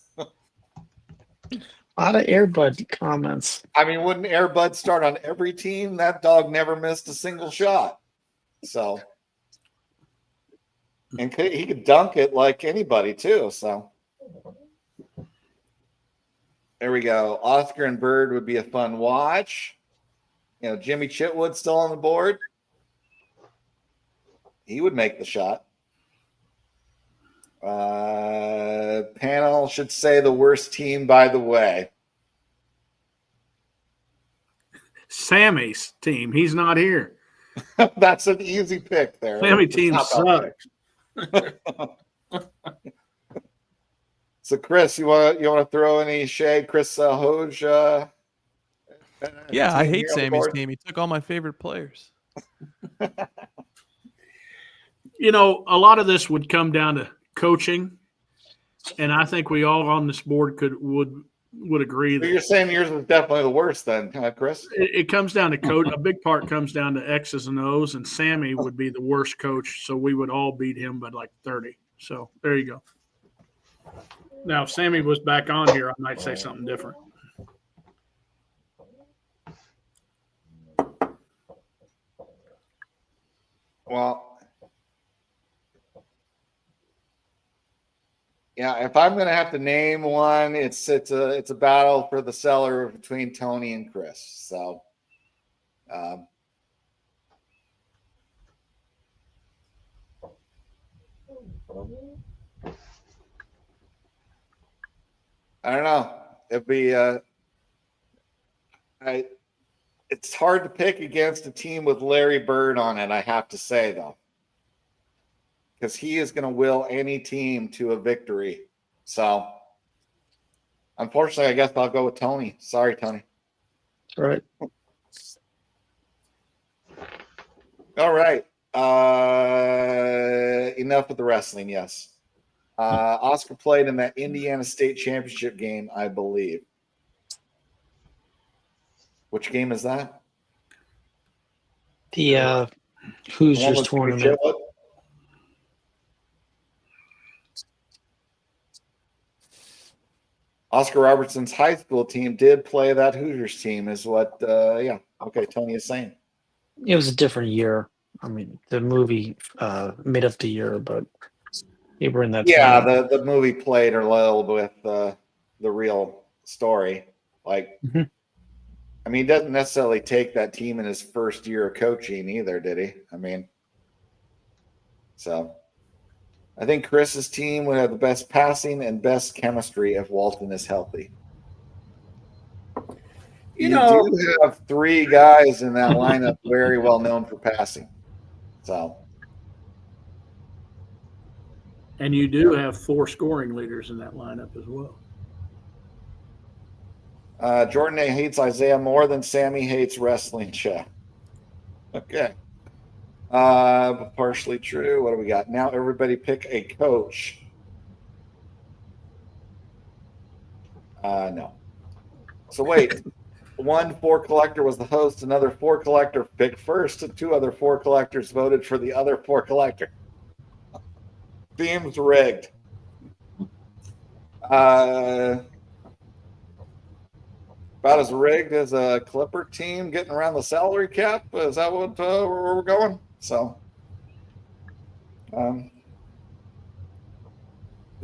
A lot of Airbud comments. I mean, wouldn't Air Bud start on every team? That dog never missed a single shot. So, and he could dunk it like anybody too. So, there we go. Oscar and Bird would be a fun watch. Jimmy Chitwood still on the board. He would make the shot. Panel should say the worst team, by the way. Sammy's team. He's not here. That's an easy pick there. Sammy team sucks. So, Chris, you want to throw any shade? Chris Hoge? Yeah, I hate Sammy's team. He took all my favorite players. A lot of this would come down to coaching, and I think we all on this board would agree So that you're saying yours is definitely the worst, then, Chris? it comes down to coach. A big part comes down to X's and O's, and Sammy would be the worst coach, so we would all beat him by like 30. So there you go. Now, if Sammy was back on here, I might say something different. Well, yeah. If I'm going to have to name one, it's a battle for the cellar between Tony and Chris. So, I don't know. It'd be it's hard to pick against a team with Larry Bird on it, I have to say, though, because he is going to will any team to a victory. So, unfortunately, I guess I'll go with Tony. Sorry, Tony. All right. All right. Enough of the wrestling, yes. Oscar played in that Indiana State Championship game, I believe. Which game is that? The Hoosiers tournament. Oscar Robertson's high school team did play that Hoosiers team, is what, yeah. Okay, Tony is saying. It was a different year. I mean, the movie made up the year, but they were in that. Yeah, tournament. the movie played a little with the real story. Like, I mean, he doesn't necessarily take that team in his first year of coaching either, did he? I mean, so I think Chris's team would have the best passing and best chemistry if Walton is healthy. You do have three guys in that lineup very well known for passing. So, And you do have 4 scoring leaders in that lineup as well. Jordan A. hates Isaiah more than Sammy hates wrestling show. Okay. Partially true. What do we got? Now everybody pick a coach. No. So wait. One 4 collector was the host. Another 4 collector picked first, and 2 other 4 collectors voted for the other 4 collector. Seems rigged. About as rigged as a Clipper team getting around the salary cap. Is that what where we're going? So,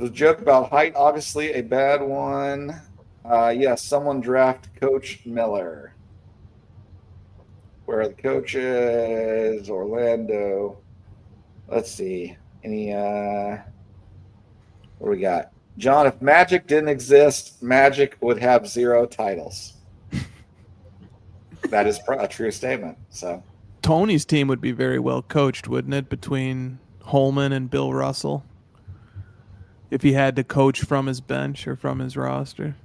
The joke about height, obviously a bad one. Yes, someone draft Coach Miller. Where are the coaches? Orlando. Let's see. Any what do we got? John, if Magic didn't exist, Magic would have 0 titles. That is a true statement. So Tony's team would be very well coached, wouldn't it, between Holman and Bill Russell? If he had to coach from his bench or from his roster.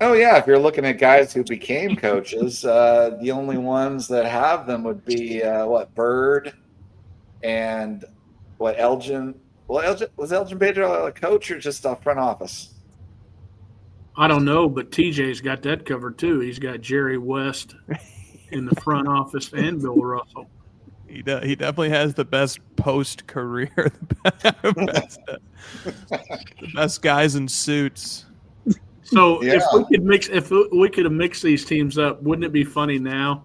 oh yeah, if you're looking at guys who became coaches, the only ones that have them would be Bird and Elgin. Well, was Elgin Bader a coach or just a front office? I don't know, but TJ's got that covered too. He's got Jerry West in the front office and Bill Russell. He definitely has the best post career, the best guys in suits. So Yeah. if we could have mixed these teams up, wouldn't it be funny now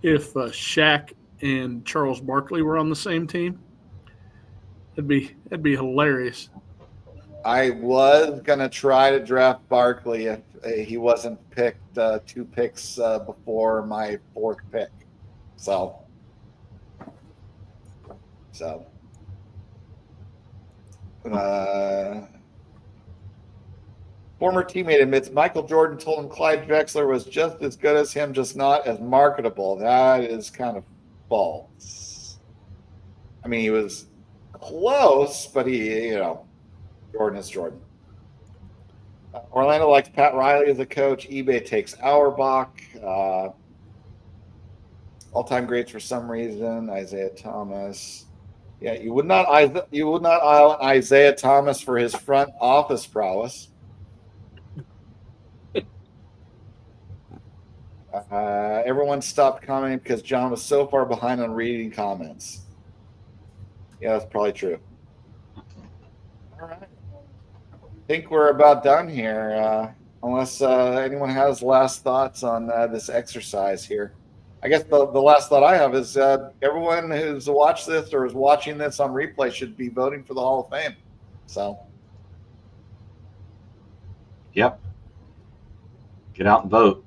if Shaq and Charles Barkley were on the same team? That'd be hilarious. I was gonna try to draft Barkley if he wasn't picked 2 picks before my 4th pick. So. Former teammate admits Michael Jordan told him Clyde Drexler was just as good as him, just not as marketable. That is kind of false. I mean, he was close, but Jordan is Jordan. Orlando likes Pat Riley as a coach. eBay takes Auerbach. All-time greats for some reason. Isaiah Thomas. Yeah, you would not eye Isaiah Thomas for his front office prowess. Everyone stopped commenting because John was so far behind on reading comments. Yeah, that's probably true. All right. I think we're about done here, unless anyone has last thoughts on this exercise here. I guess the last thought I have is everyone who's watched this or is watching this on replay should be voting for the Hall of Fame. So. Yep. Get out and vote.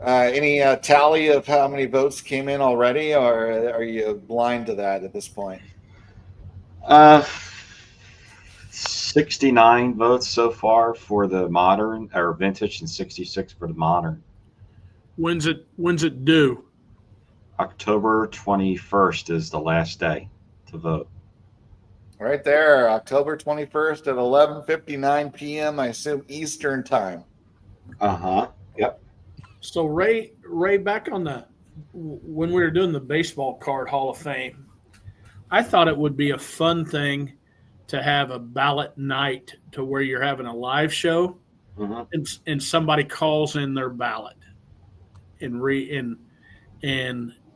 Any tally of how many votes came in already, or are you blind to that at this point? 69 votes so far for the modern or vintage, and 66 for the modern. When's it due? October 21st is the last day to vote. Right there, October 21st at 11:59 p.m. I assume Eastern time. Yep. So Ray, back on when we were doing the baseball card Hall of Fame, I thought it would be a fun thing to have a ballot night to where you're having a live show, and somebody calls in their ballot, and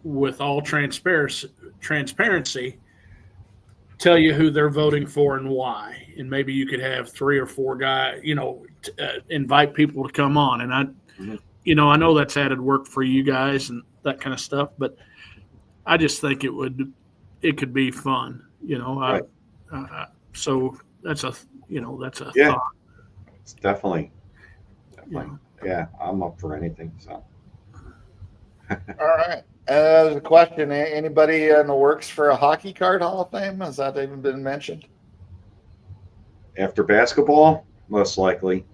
with all transparency, tell you who they're voting for and why, and maybe you could have 3 or 4 guys, invite people to come on, and I know that's added work for you guys and that kind of stuff, but I just think it could be fun, Right. So that's a thought. It's definitely. Yeah, I'm up for anything. So. All right. There's a question. Anybody in the works for a hockey card Hall of Fame? Has that even been mentioned? After basketball, most likely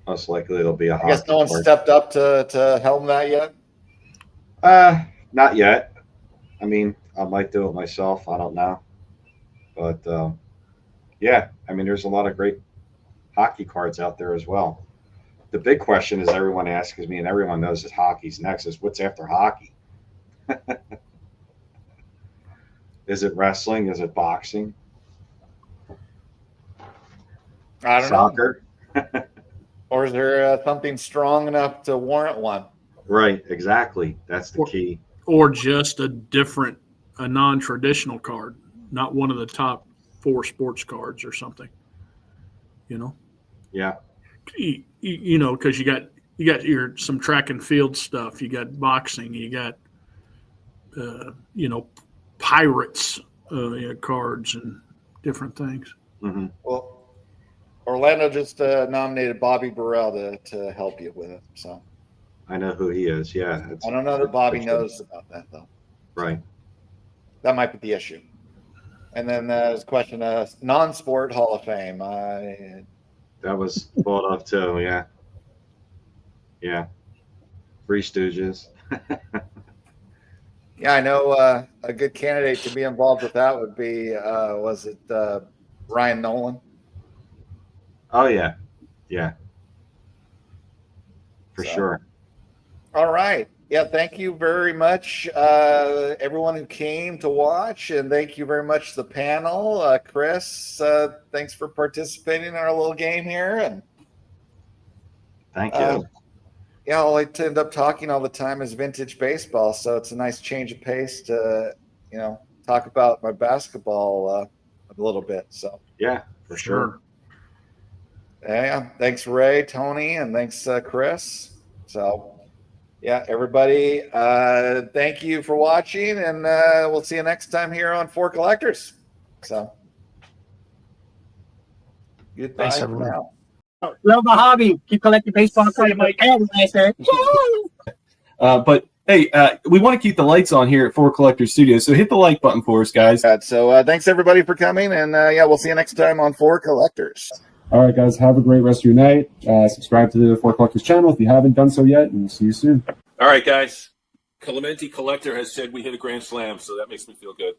there'll be a hockey I guess no one card. stepped up to helm that yet? Not yet. I mean, I might do it myself. I don't know. But, yeah, I mean, there's a lot of great hockey cards out there as well. The big question is everyone asks me, and everyone knows that hockey's next, is what's after hockey? Is it wrestling? Is it boxing? I don't Soccer? know. Or is there something strong enough to warrant one? Right, exactly. That's the key. Or just a non-traditional card, not one of the top 4 sports cards or something. Yeah. Because you got some track and field stuff. You got boxing. You got, pirates cards and different things. Mm-hmm. Well, Orlando just nominated Bobby Burrell to help you with it. So I know who he is. Yeah. I don't know that Bobby knows about that, though. Right. That might be the issue. And then there's a question, non-sport Hall of Fame. That was thought of too. Yeah. Yeah. Three Stooges. Yeah, I know a good candidate to be involved with that would be, was it Ryan Nolan? Oh, yeah. Yeah. For sure. All right. Yeah, thank you very much, everyone who came to watch, and thank you very much to the panel. Chris, thanks for participating in our little game here. And thank you. Yeah, all I end up talking all the time is vintage baseball, so it's a nice change of pace to, talk about my basketball a little bit. So yeah, for sure. Yeah, thanks Ray, Tony, and thanks Chris. So yeah, everybody, thank you for watching, and we'll see you next time here on For Collectors. So goodbye. Thanks, everyone. Now. Love the hobby. Keep collecting baseball cards. But hey, we want to keep the lights on here at For Collectors Studios, so hit the like button for us, guys. So thanks everybody for coming, and yeah, we'll see you next time on For Collectors. All right, guys, have a great rest of your night. Subscribe to the For Collectors channel if you haven't done so yet, and we'll see you soon. All right, guys. Clemente Collector has said we hit a grand slam, so that makes me feel good.